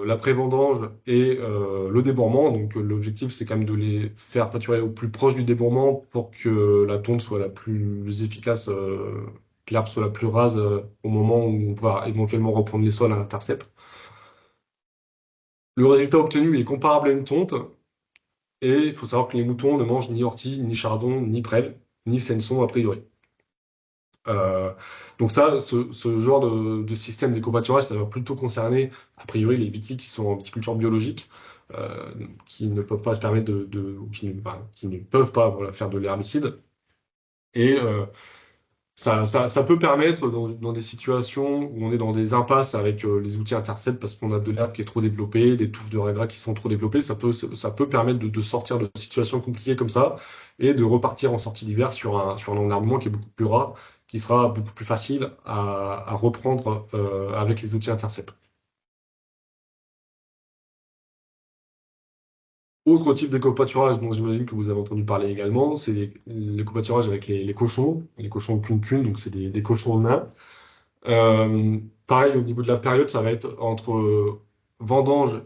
l'après-vendange et le débourrement. Donc, l'objectif, c'est quand même de les faire pâturer au plus proche du débourrement pour que la tonte soit la plus efficace, que l'herbe soit la plus rase au moment où on va éventuellement reprendre les sols à l'intercept. Le résultat obtenu est comparable à une tonte. Et il faut savoir que les moutons ne mangent ni ortie, ni chardon, ni prêle, ni senson a priori. Euh, donc ça, ce genre de système d'éco-pâturage, ça va plutôt concerner a priori les viticulteurs qui sont en viticulture biologique, qui ne peuvent pas se permettre ou qui ne peuvent pas voilà, faire de l'herbicide. Et ça peut permettre dans des situations où on est dans des impasses avec les outils intercept parce qu'on a de l'herbe qui est trop développée, des touffes de raisin qui sont trop développées, ça peut permettre de sortir de situations compliquées comme ça et de repartir en sortie d'hiver sur un enherbement qui est beaucoup plus rare, qui sera beaucoup plus facile à reprendre avec les outils intercept. Autre type d'éco-pâturage dont j'imagine que vous avez entendu parler également, c'est l'éco-pâturage avec les cochons cun, donc c'est des cochons nains. Pareil, au niveau de la période, ça va être entre vendange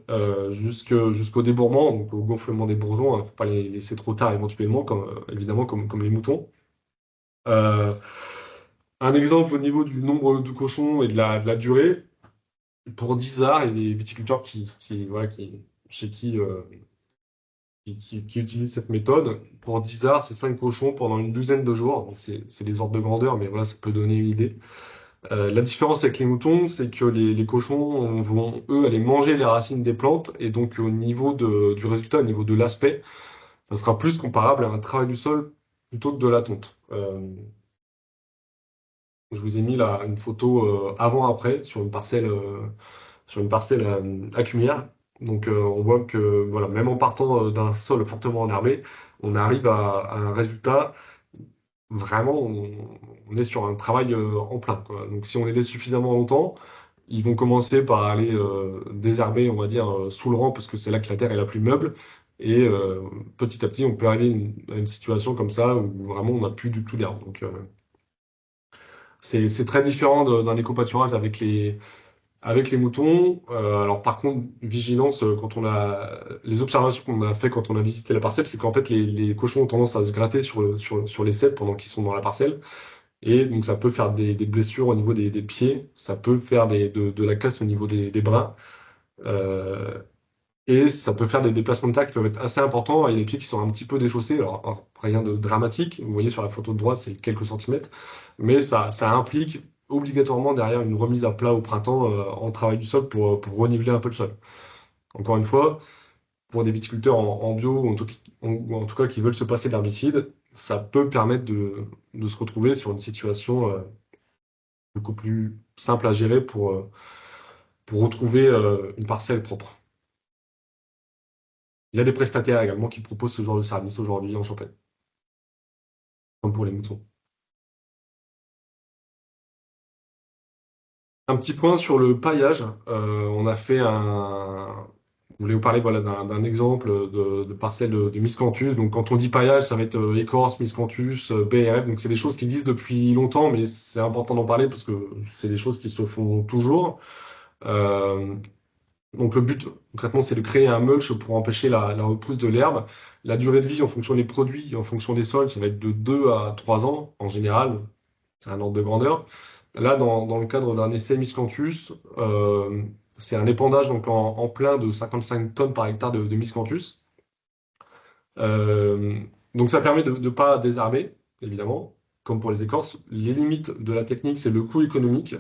jusqu'au débourrement, donc au gonflement des bourdons. Il ne faut pas les laisser trop tard éventuellement, évidemment, comme les moutons. Euh, un exemple au niveau du nombre de cochons et de la durée. Pour 10 arts, il y a des viticulteurs voilà, chez qui utilisent cette méthode. Pour 10 arts, c'est 5 cochons pendant une douzaine de jours. Donc c'est des ordres de grandeur, mais voilà, ça peut donner une idée. La différence avec les moutons, c'est que les cochons vont, eux, aller manger les racines des plantes, et donc au niveau du résultat, au niveau de l'aspect, ça sera plus comparable à un travail du sol plutôt que de la tonte. Je vous ai mis là une photo avant-après sur une parcelle à Cumières. Donc on voit que voilà, même en partant d'un sol fortement enherbé, on arrive à un résultat. Vraiment, on est sur un travail en plein, quoi. Donc si on les laisse suffisamment longtemps, ils vont commencer par aller désherber, on va dire, sous le rang, parce que c'est là que la terre est la plus meuble. Et petit à petit, on peut arriver à une situation comme ça où vraiment on n'a plus du tout d'herbe. Donc c'est très différent d'un éco-pâturage avec les moutons. Alors par contre, vigilance, quand on a les observations qu'on a fait quand on a visité la parcelle, c'est qu'en fait les cochons ont tendance à se gratter sur les cèpes pendant qu'ils sont dans la parcelle. Et donc ça peut faire des blessures au niveau des pieds, ça peut faire de la casse au niveau des bras. Euh, et ça peut faire des déplacements de taille qui peuvent être assez importants. Il y a des pieds qui sont un petit peu déchaussés. Alors, rien de dramatique. Vous voyez sur la photo de droite, c'est quelques centimètres. Mais ça implique obligatoirement derrière une remise à plat au printemps en travail du sol pour reniveler un peu le sol. Encore une fois, pour des viticulteurs en bio ou en tout cas qui veulent se passer de l'herbicide, ça peut permettre de se retrouver sur une situation beaucoup plus simple à gérer pour retrouver une parcelle propre. Il y a des prestataires également qui proposent ce genre de service aujourd'hui en Champagne, comme pour les moutons. Un petit point sur le paillage. On a fait un. Je voulais vous parler voilà, d'un exemple de parcelle de miscanthus. Donc, quand on dit paillage, ça va être écorce, miscanthus, BRF. Donc, c'est des choses qui existent depuis longtemps, mais c'est important d'en parler parce que c'est des choses qui se font toujours. Euh, Donc le but, concrètement, c'est de créer un mulch pour empêcher la repousse de l'herbe. La durée de vie en fonction des produits, en fonction des sols, ça va être de 2 à 3 ans en général. C'est un ordre de grandeur. Là, dans le cadre d'un essai Miscanthus, c'est un épandage donc en plein de 55 tonnes par hectare de Miscanthus. Euh, donc ça permet de ne pas désherber, évidemment, comme pour les écorces. Les limites de la technique, c'est le coût économique.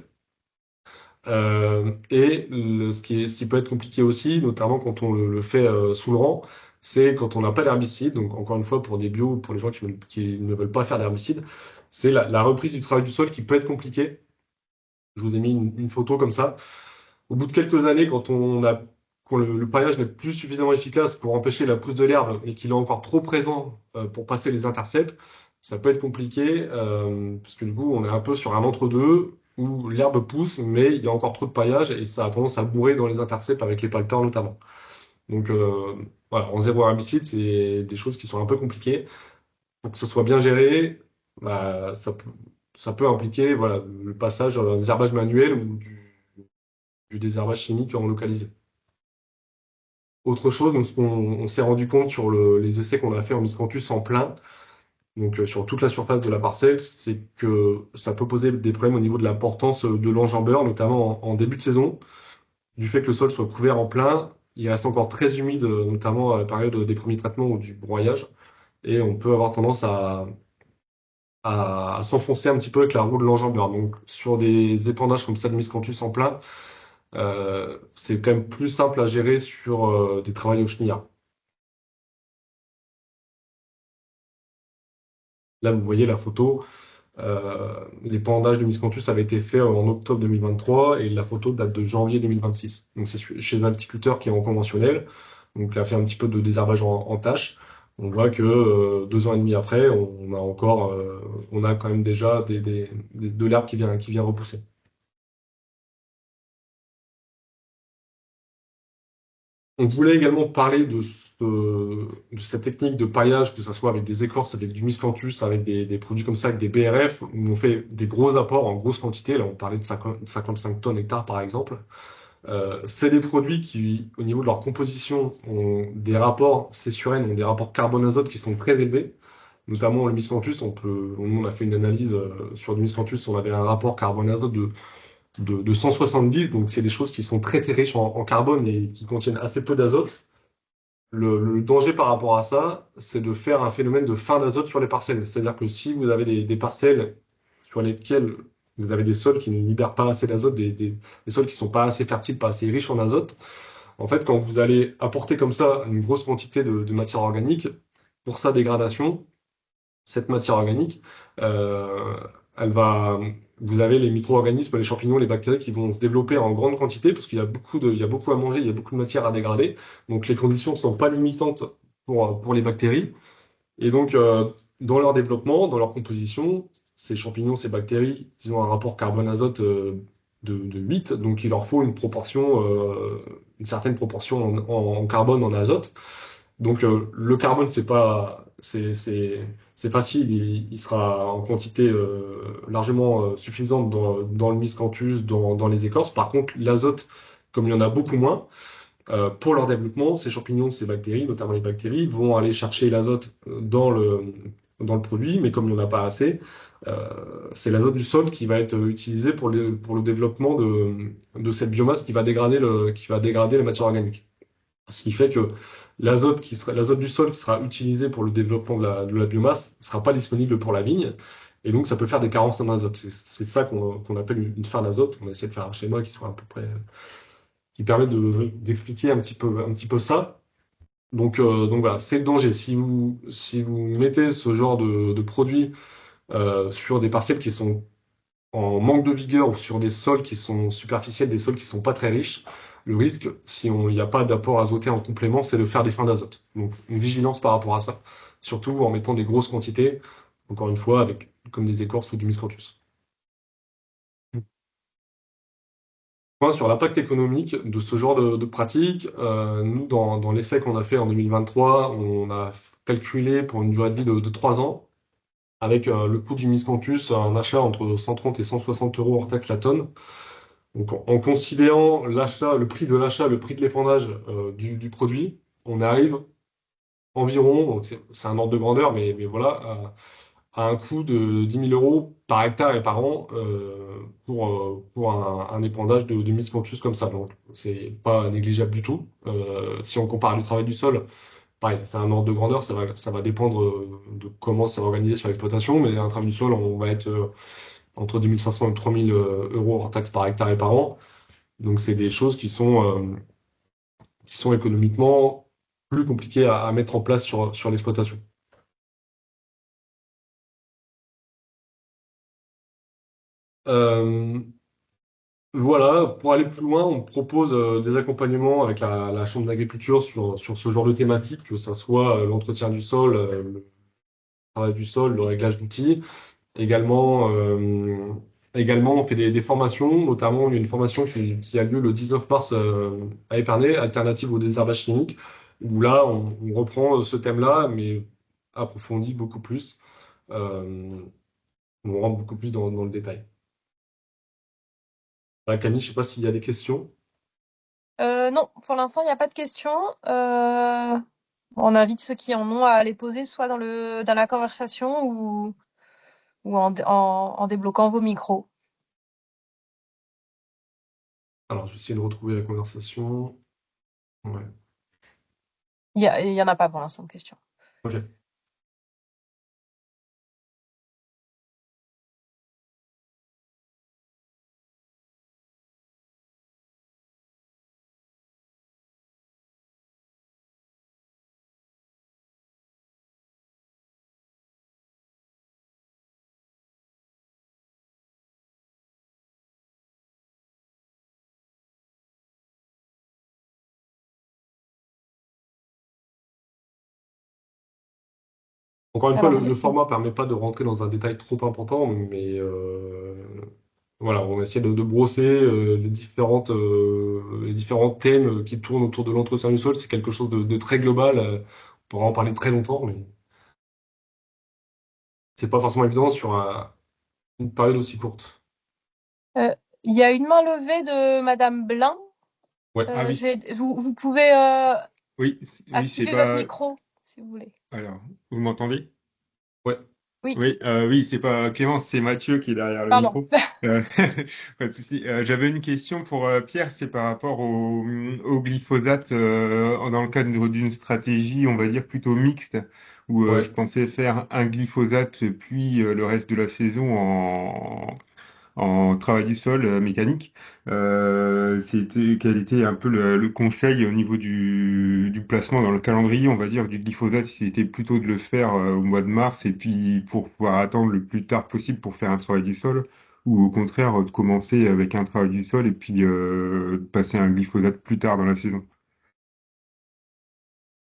Ce qui peut être compliqué aussi, notamment quand on le fait sous le rang, c'est quand on n'a pas d'herbicide. Donc, encore une fois, pour des bio, pour les gens qui ne veulent pas faire d'herbicide, c'est la reprise du travail du sol qui peut être compliquée. Je vous ai mis une photo comme ça. Au bout de quelques années, quand le paillage n'est plus suffisamment efficace pour empêcher la pousse de l'herbe et qu'il est encore trop présent pour passer les intercepts, ça peut être compliqué parce que du coup, on est un peu sur un entre-deux où l'herbe pousse, mais il y a encore trop de paillage et ça a tendance à bourrer dans les intercepts avec les palpeurs notamment. Donc voilà, en zéro herbicide, c'est des choses qui sont un peu compliquées. Pour que ce soit bien géré, bah, ça peut impliquer voilà, le passage d'un désherbage manuel ou du désherbage chimique en localisé. Autre chose, donc, ce qu'on on s'est rendu compte sur les essais qu'on a fait en miscanthus en plein, donc sur toute la surface de la parcelle, c'est que ça peut poser des problèmes au niveau de la portance de l'enjambeur, notamment en début de saison, du fait que le sol soit couvert en plein. Il reste encore très humide, notamment à la période des premiers traitements ou du broyage, et on peut avoir tendance à s'enfoncer un petit peu avec la roue de l'enjambeur. Donc sur des épandages comme ça de miscanthus en plein, c'est quand même plus simple à gérer sur des travails au chenillard. Là, vous voyez la photo. L'épandage de miscanthus avait été fait en octobre 2023 et la photo date de janvier 2026. Donc c'est chez un viticulteur qui est en conventionnel. Donc il a fait un petit peu de désherbage en tâche. On voit que 2 ans et demi après, on a quand même déjà de l'herbe qui vient repousser. On voulait également parler de cette technique de paillage, que ce soit avec des écorces, avec du miscanthus, avec des produits comme ça, avec des BRF, où on fait des gros apports en grosse quantité. Là, on parlait de 55 tonnes hectares, par exemple. C'est des produits qui, au niveau de leur composition, ont des rapports C/N, ont des rapports carbone-azote qui sont très élevés. Notamment le miscanthus, nous, on a fait une analyse sur du miscanthus, on avait un rapport carbone-azote de 170, donc c'est des choses qui sont très très riches en carbone et qui contiennent assez peu d'azote. Le danger par rapport à ça, c'est de faire un phénomène de fin d'azote sur les parcelles. C'est-à-dire que si vous avez des parcelles sur lesquelles vous avez des sols qui ne libèrent pas assez d'azote, des sols qui ne sont pas assez fertiles, pas assez riches en azote, en fait, quand vous allez apporter comme ça une grosse quantité de matière organique, pour sa dégradation, cette matière organique, euh, elle va, vous avez les micro-organismes, les champignons, les bactéries qui vont se développer en grande quantité parce il y a beaucoup à manger, il y a beaucoup de matière à dégrader. Donc les conditions ne sont pas limitantes pour les bactéries. Et donc, dans leur développement, dans leur composition, ces champignons, ces bactéries, ils ont un rapport carbone-azote de 8, donc il leur faut une certaine proportion en carbone, en azote. Donc le carbone, c'est facile, il sera en quantité largement suffisante dans le miscanthus, dans les écorces. Par contre, l'azote, comme il y en a beaucoup moins, pour leur développement, ces champignons, ces bactéries, notamment les bactéries, vont aller chercher l'azote dans le produit, mais comme il n'y en a pas assez, c'est l'azote du sol qui va être utilisé pour le développement de cette biomasse qui va dégrader la matière organique. Ce qui fait que l'azote du sol qui sera utilisé pour le développement de la biomasse ne sera pas disponible pour la vigne. Et donc, ça peut faire des carences en azote. C'est ça qu'on appelle une fin d'azote. On a essayé de faire un schéma qui soit à peu près, qui permet d'expliquer un petit peu ça. Donc voilà, c'est le danger. Si vous mettez ce genre de produit sur des parcelles qui sont en manque de vigueur ou sur des sols qui sont superficiels, des sols qui sont pas très riches, le risque, si il n'y a pas d'apport azoté en complément, c'est de faire des fins d'azote. Donc une vigilance par rapport à ça, surtout en mettant des grosses quantités, encore une fois, avec comme des écorces ou du miscanthus. Sur l'impact économique de ce genre de pratique, nous, dans l'essai qu'on a fait en 2023, on a calculé pour une durée de vie de 3 ans, avec le coût du miscanthus, un achat entre 130 et 160 euros hors taxe la tonne. Donc, en considérant l'achat, le prix de l'achat, le prix de l'épandage du produit, on arrive environ, donc c'est un ordre de grandeur, mais voilà, à un coût de 10 000 euros par hectare et par an pour un épandage de miscanthus comme ça. Donc, c'est pas négligeable du tout. Si on compare du travail du sol, pareil, c'est un ordre de grandeur, ça va dépendre de comment c'est organisé sur l'exploitation, mais un travail du sol, on va être entre 2 500 et 3 000 euros hors taxe par hectare et par an. Donc, c'est des choses qui sont économiquement plus compliquées à mettre en place sur l'exploitation. Euh, voilà, pour aller plus loin, on propose des accompagnements avec la Chambre d'agriculture sur ce genre de thématique, que ce soit l'entretien du sol, le travail du sol, le réglage d'outils. Également, on fait des formations, notamment il y a une formation qui a lieu le 19 mars à Épernay, alternative au désherbage chimique, où là, on reprend ce thème-là, mais approfondi beaucoup plus. Euh, on rentre beaucoup plus dans le détail. Camille, je ne sais pas s'il y a des questions. Non, pour l'instant, il n'y a pas de questions. On invite ceux qui en ont à les poser soit dans la conversation ou en débloquant vos micros. Alors, je vais essayer de retrouver la conversation. Ouais. Il y en a pas pour l'instant de questions. Ok. Encore une fois, Alors, le format ne permet pas de rentrer dans un détail trop important, mais voilà, on essaie de brosser les différents thèmes qui tournent autour de l'entretien du sol. C'est quelque chose de très global. On pourra en parler très longtemps, mais c'est pas forcément évident sur une période aussi courte. euh, il y a une main levée de Madame Blin. Ouais. Ah oui, Vous pouvez oui, oui, c'est activer votre pas. micro si vous voulez. Alors, vous m'entendez? Ouais. Oui, Oui, oui, c'est pas Clémence, c'est Mathieu qui est derrière le pardon. micro. Euh, pas de souci. J'avais une question pour Pierre, c'est par rapport au glyphosate dans le cadre d'une stratégie, on va dire plutôt mixte, où je Ouais. pensais faire un glyphosate puis le reste de la saison en travail du sol mécanique. Quel était un peu le conseil au niveau du placement dans le calendrier, on va dire, du glyphosate, si c'était plutôt de le faire au mois de mars et puis pour pouvoir attendre le plus tard possible pour faire un travail du sol, ou au contraire de commencer avec un travail du sol et puis de passer un glyphosate plus tard dans la saison.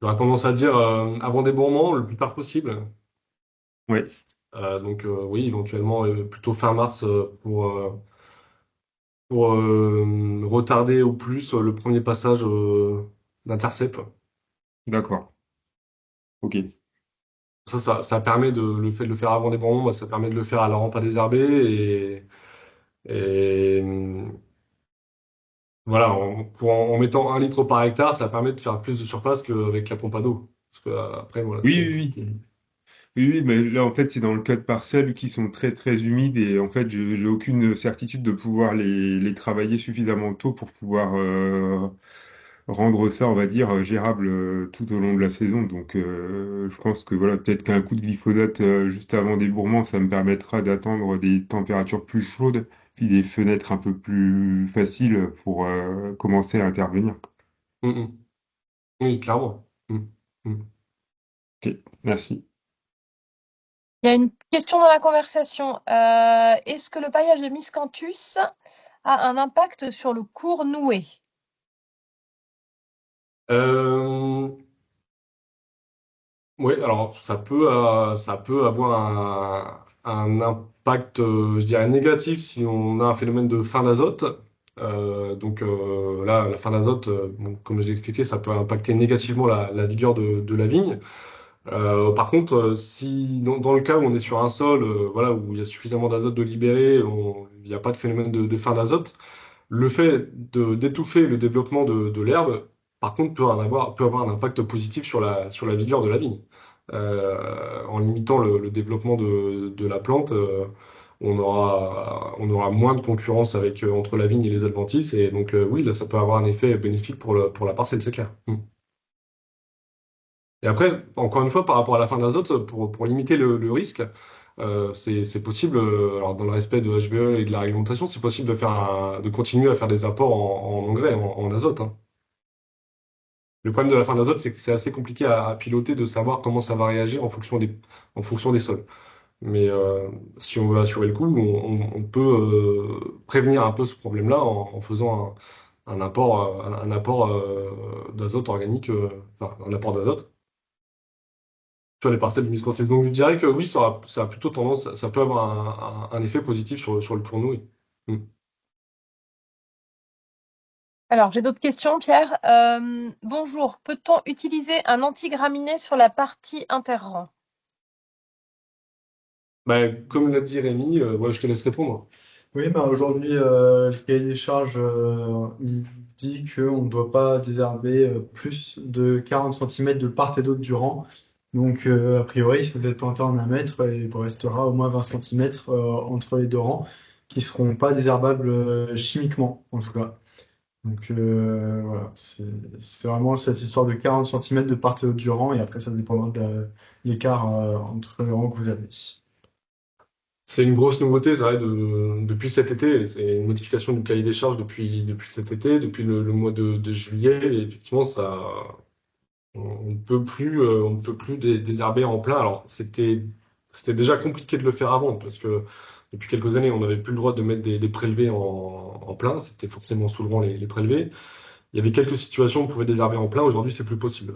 J'aurais tendance à dire avant débourrement, le plus tard possible. Ouais. Donc oui, éventuellement plutôt fin mars pour retarder au plus le premier passage d'intercept. D'accord. Ok. Ça permet le fait de le faire avant des bons, bah, ça permet de le faire à la rampe à désherber et voilà, en mettant 1 litre par hectare, ça permet de faire plus de surface qu'avec la pompe à dos. Parce que après, voilà, Oui, oui, oui. Oui, oui, mais là, en fait, c'est dans le cas de parcelles qui sont très, très humides et en fait, j'ai aucune certitude de pouvoir les travailler suffisamment tôt pour pouvoir rendre ça, on va dire, gérable tout au long de la saison. Donc, je pense que voilà, peut-être qu'un coup de glyphosate juste avant débourrement, ça me permettra d'attendre des températures plus chaudes, puis des fenêtres un peu plus faciles pour commencer à intervenir. Mm, mm. Oui, clairement. Mm, mm. Ok, merci. Il y a une question dans la conversation. Est-ce que le paillage de Miscanthus a un impact sur le cours noué? Euh, Oui, alors ça peut avoir un impact, je dirais, négatif si on a un phénomène de fin d'azote. Là, la fin d'azote, bon, comme je l'ai expliqué, ça peut impacter négativement la vigueur de la vigne. Par contre, si dans le cas où on est sur un sol, voilà, où il y a suffisamment d'azote de libéré, il n'y a pas de phénomène de fin d'azote, le fait d'étouffer le développement de l'herbe, par contre, peut avoir un impact positif sur la vigueur de la vigne. En limitant le développement de la plante, on aura moins de concurrence entre la vigne et les adventices. Et donc, oui, là, ça peut avoir un effet bénéfique pour la parcelle, c'est clair. Mm. Et après, encore une fois, par rapport à la fin d'azote, pour limiter le risque, c'est possible, alors dans le respect de HVE et de la réglementation, c'est possible de continuer à faire des apports en engrais, en azote, hein. Le problème de la fin d'azote, c'est que c'est assez compliqué à piloter de savoir comment ça va réagir en fonction des sols. Mais si on veut assurer le coup, on peut prévenir un peu ce problème-là en faisant un apport d'azote organique, enfin un apport d'azote sur les parcelles de miscanthus. Donc je dirais que oui, ça a plutôt tendance, ça peut avoir un effet positif sur le tourneau. Oui. Mm. Alors, j'ai d'autres questions, Pierre. Bonjour, peut-on utiliser un antigraminé sur la partie interrang? Bah, comme l'a dit Rémi, ouais, je te laisse répondre. Oui, bah aujourd'hui, le cahier des charges, il dit qu'on ne doit pas désherber plus de 40 centimètres de part et d'autre du rang. Donc, a priori, si vous êtes planté en 1 mètre, il vous restera au moins 20 centimètres entre les deux rangs qui seront pas désherbables chimiquement, en tout cas. Donc, voilà, c'est vraiment cette histoire de 40 centimètres de part et d'autre du rang, et après, ça dépendra de l'écart entre les rangs que vous avez. C'est une grosse nouveauté, c'est vrai, depuis cet été. C'est une modification du cahier des charges depuis cet été, depuis le mois de juillet. Et effectivement, on ne peut plus désherber en plein. Alors, c'était déjà compliqué de le faire avant, parce que depuis quelques années, on n'avait plus le droit de mettre des prélevés en plein. C'était forcément sous le rang les prélevés. Il y avait quelques situations où on pouvait désherber en plein. Aujourd'hui, c'est plus possible.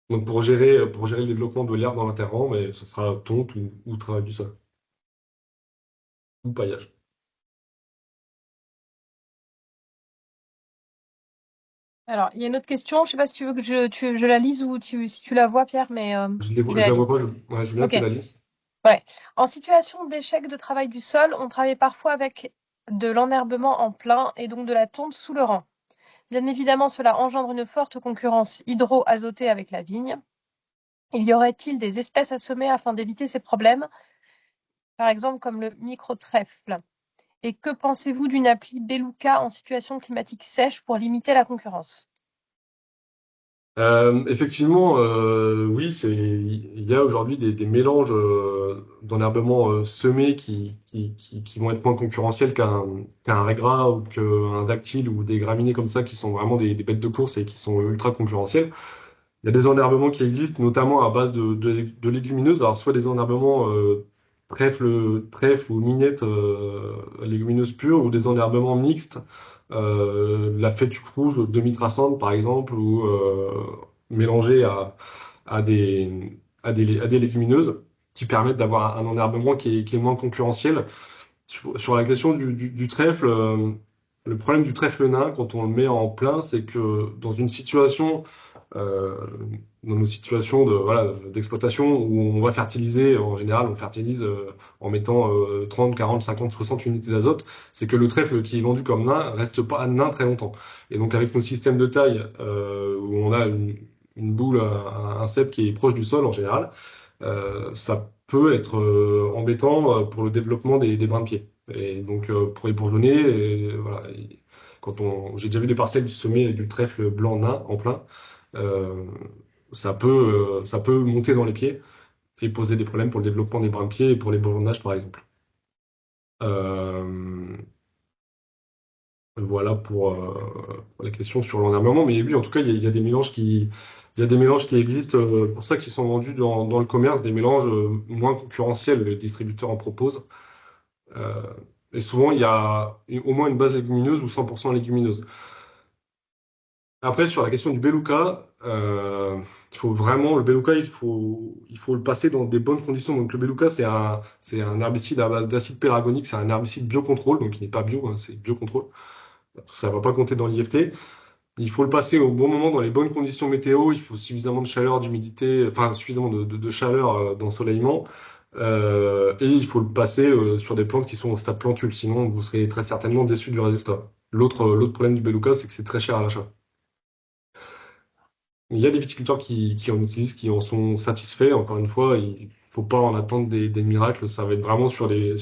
Donc, pour gérer le développement de l'herbe dans l'interrang, mais ce sera tonte ou travail du sol, ou paillage. Alors, il y a une autre question. Je ne sais pas si tu veux que je la lise ou si tu la vois, Pierre, mais je vais Je la la lire. vois pas. Ouais, je veux bien que Ok. tu la lises. Ouais. En situation d'échec de travail du sol, on travaille parfois avec de l'enherbement en plein et donc de la tonte sous le rang. Bien évidemment, cela engendre une forte concurrence hydro-azotée avec la vigne. Il y aurait-il des espèces à semer afin d'éviter ces problèmes, par exemple comme le micro-trèfle? Et que pensez-vous d'une appli Beluca en situation climatique sèche pour limiter la concurrence? Effectivement, oui, il y a aujourd'hui des mélanges d'enherbement semé qui vont être moins concurrentiels qu'un Regra ou qu'un Dactyle ou des graminées comme ça qui sont vraiment des bêtes de course et qui sont ultra concurrentiels. Il y a des enherbements qui existent, notamment à base de légumineuses. Alors, soit des enherbements trèfle ou minette légumineuses pures, ou des enherbements mixtes, la fête rouge demi-traçante par exemple, ou mélangée à des légumineuses. qui permettent d'avoir un enherbement qui est moins concurrentiel. Sur la question du trèfle, le problème du trèfle nain, quand on le met en plein, c'est que dans une situation, euh, dans nos situations voilà, d'exploitation où on va fertiliser, en général, on fertilise en mettant 30, 40, 50, 60 unités d'azote, c'est que le trèfle qui est vendu comme nain reste pas nain très longtemps. Et donc avec nos systèmes de taille, où on a une boule, un cep qui est proche du sol en général, ça peut être embêtant pour le développement des brins de pied. Et donc, pour les bourdonner, voilà, j'ai déjà vu des parcelles du sommet du trèfle blanc nain en plein, euh, ça peut monter dans les pieds et poser des problèmes pour le développement des brins de pied et pour les bourdonnages, par exemple. Euh, voilà pour la question sur l'enherbement. Mais oui, en tout cas, il y a des mélanges il y a des mélanges qui existent, pour ça qui sont vendus dans le commerce, des mélanges moins concurrentiels. Les distributeurs en proposent. Euh, et souvent, il y a au moins une base légumineuse ou 100% légumineuse. Après, sur la question du beluga, il faut vraiment, le beluga, il faut le passer dans des bonnes conditions. Donc, le beluga, c'est un herbicide à base d'acide péragonique, c'est un herbicide biocontrôle, donc il n'est pas bio, hein, c'est biocontrôle. Ça ne va pas compter dans l'IFT. Il faut le passer au bon moment dans les bonnes conditions météo. Il faut suffisamment de chaleur, d'humidité, enfin suffisamment de chaleur d'ensoleillement. Et il faut le passer sur des plantes qui sont au stade plantule. Sinon, vous serez très certainement déçu du résultat. L'autre problème du beluga, c'est que c'est très cher à l'achat. Il y a des viticulteurs qui en utilisent, qui en sont satisfaits. Encore une fois, il faut pas en attendre des miracles. Ça va être vraiment sur des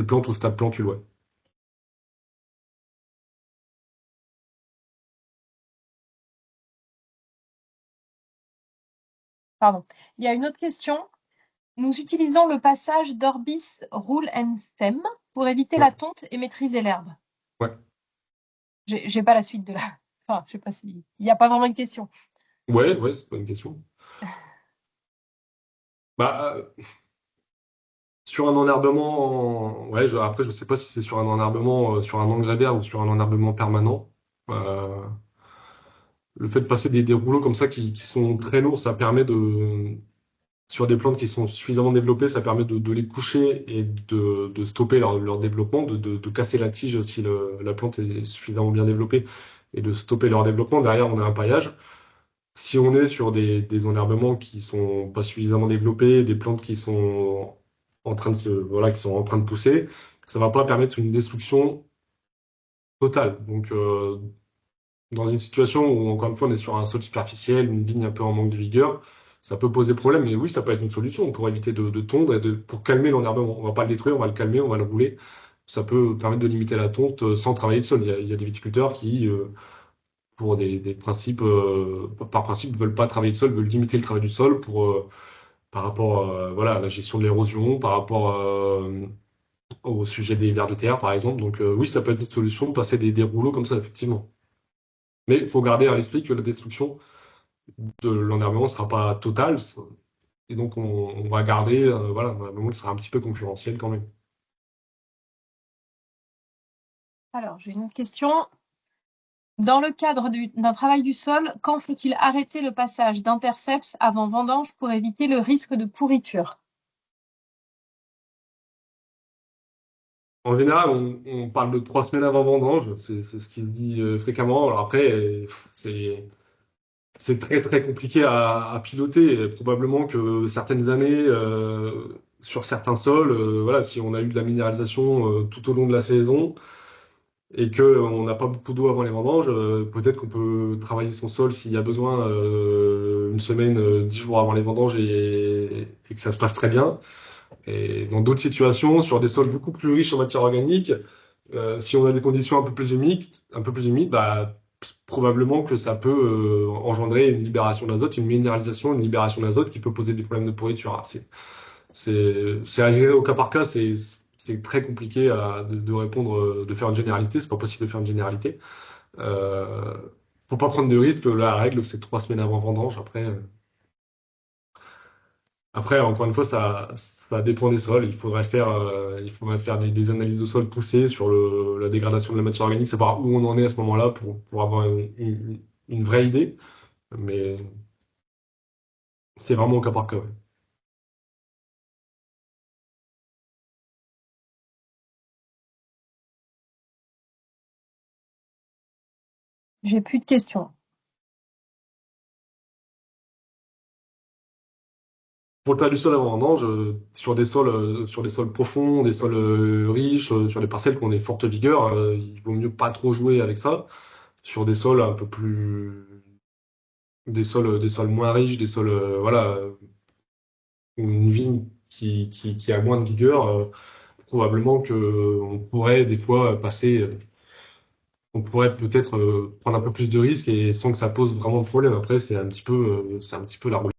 plantes au stade plantule, ouais. Pardon. Il y a une autre question. Nous utilisons le passage d'Orbis Rule and Stem pour éviter Ouais. la tonte et maîtriser l'herbe. Ouais. J'ai pas la suite de la. Enfin, je sais pas si. Il n'y a pas vraiment une question. Ouais, ouais, c'est pas une question. Bah, sur un enherbement, ouais, après, je sais pas si c'est sur un enherbement, sur un engrais vert ou sur un enherbement permanent. Euh, le fait de passer des rouleaux comme ça qui sont très lourds, ça permet sur des plantes qui sont suffisamment développées, ça permet de les coucher et de stopper leur développement, de casser la tige si la plante est suffisamment bien développée et de stopper leur développement. Derrière, on a un paillage. Si on est sur des enherbements qui sont pas suffisamment développés, des plantes qui sont voilà, qui sont en train de pousser, ça va pas permettre une destruction totale. Donc, dans une situation où, encore une fois, on est sur un sol superficiel, une vigne un peu en manque de vigueur, ça peut poser problème. Mais oui, ça peut être une solution pour éviter de tondre et pour calmer l'enherbement. On va pas le détruire, on va le calmer, on va le rouler. Ça peut permettre de limiter la tonte sans travailler le sol. Il y a des viticulteurs qui, pour des principes, par principe, ne veulent pas travailler le sol, veulent limiter le travail du sol par rapport voilà, à la gestion de l'érosion, par rapport au sujet des vers de terre, par exemple. Donc oui, ça peut être une solution de passer des rouleaux comme ça, effectivement. Mais il faut garder à l'esprit que la destruction de l'enherbement ne sera pas totale. Et donc, on va garder voilà, un enherbement qui sera un petit peu concurrentiel quand même. Alors, j'ai une autre question. Dans le cadre d'un travail du sol, quand faut-il arrêter le passage d'intercepts avant vendange pour éviter le risque de pourriture? En général, on parle de 3 semaines avant vendange, c'est ce qu'il dit fréquemment. Alors après, c'est c'est très très compliqué à piloter. Et probablement que certaines années, sur certains sols, voilà, si on a eu de la minéralisation tout au long de la saison et que on n'a pas beaucoup d'eau avant les vendanges, peut-être qu'on peut travailler son sol s'il y a besoin une semaine, 10 jours avant les vendanges et que ça se passe très bien. Et dans d'autres situations, sur des sols beaucoup plus riches en matière organique, si on a des conditions un peu plus humides, bah, probablement que ça peut engendrer une libération d'azote, une minéralisation, une libération d'azote qui peut poser des problèmes de pourriture. Ah, c'est à gérer au cas par cas, c'est très compliqué de répondre, de faire une généralité, c'est pas possible de faire une généralité. Euh, Faut pas prendre de risques, la règle c'est 3 semaines avant vendange. Après, encore une fois, ça dépend des sols. Il faudrait faire des analyses de sol poussées sur la dégradation de la matière organique, savoir où on en est à ce moment-là pour avoir une vraie idée. Mais c'est vraiment au cas par cas, ouais. J'ai plus de questions. Pour le tas du sol avant vendange, sur des sols profonds, des sols riches, sur des parcelles qui ont des fortes vigueurs, il vaut mieux pas trop jouer avec ça. Sur des sols un peu plus, des sols moins riches, des sols, voilà, une vigne qui a moins de vigueur, probablement que on pourrait des fois on pourrait peut-être prendre un peu plus de risques et sans que ça pose vraiment de problème. Après, c'est un petit peu la roulette.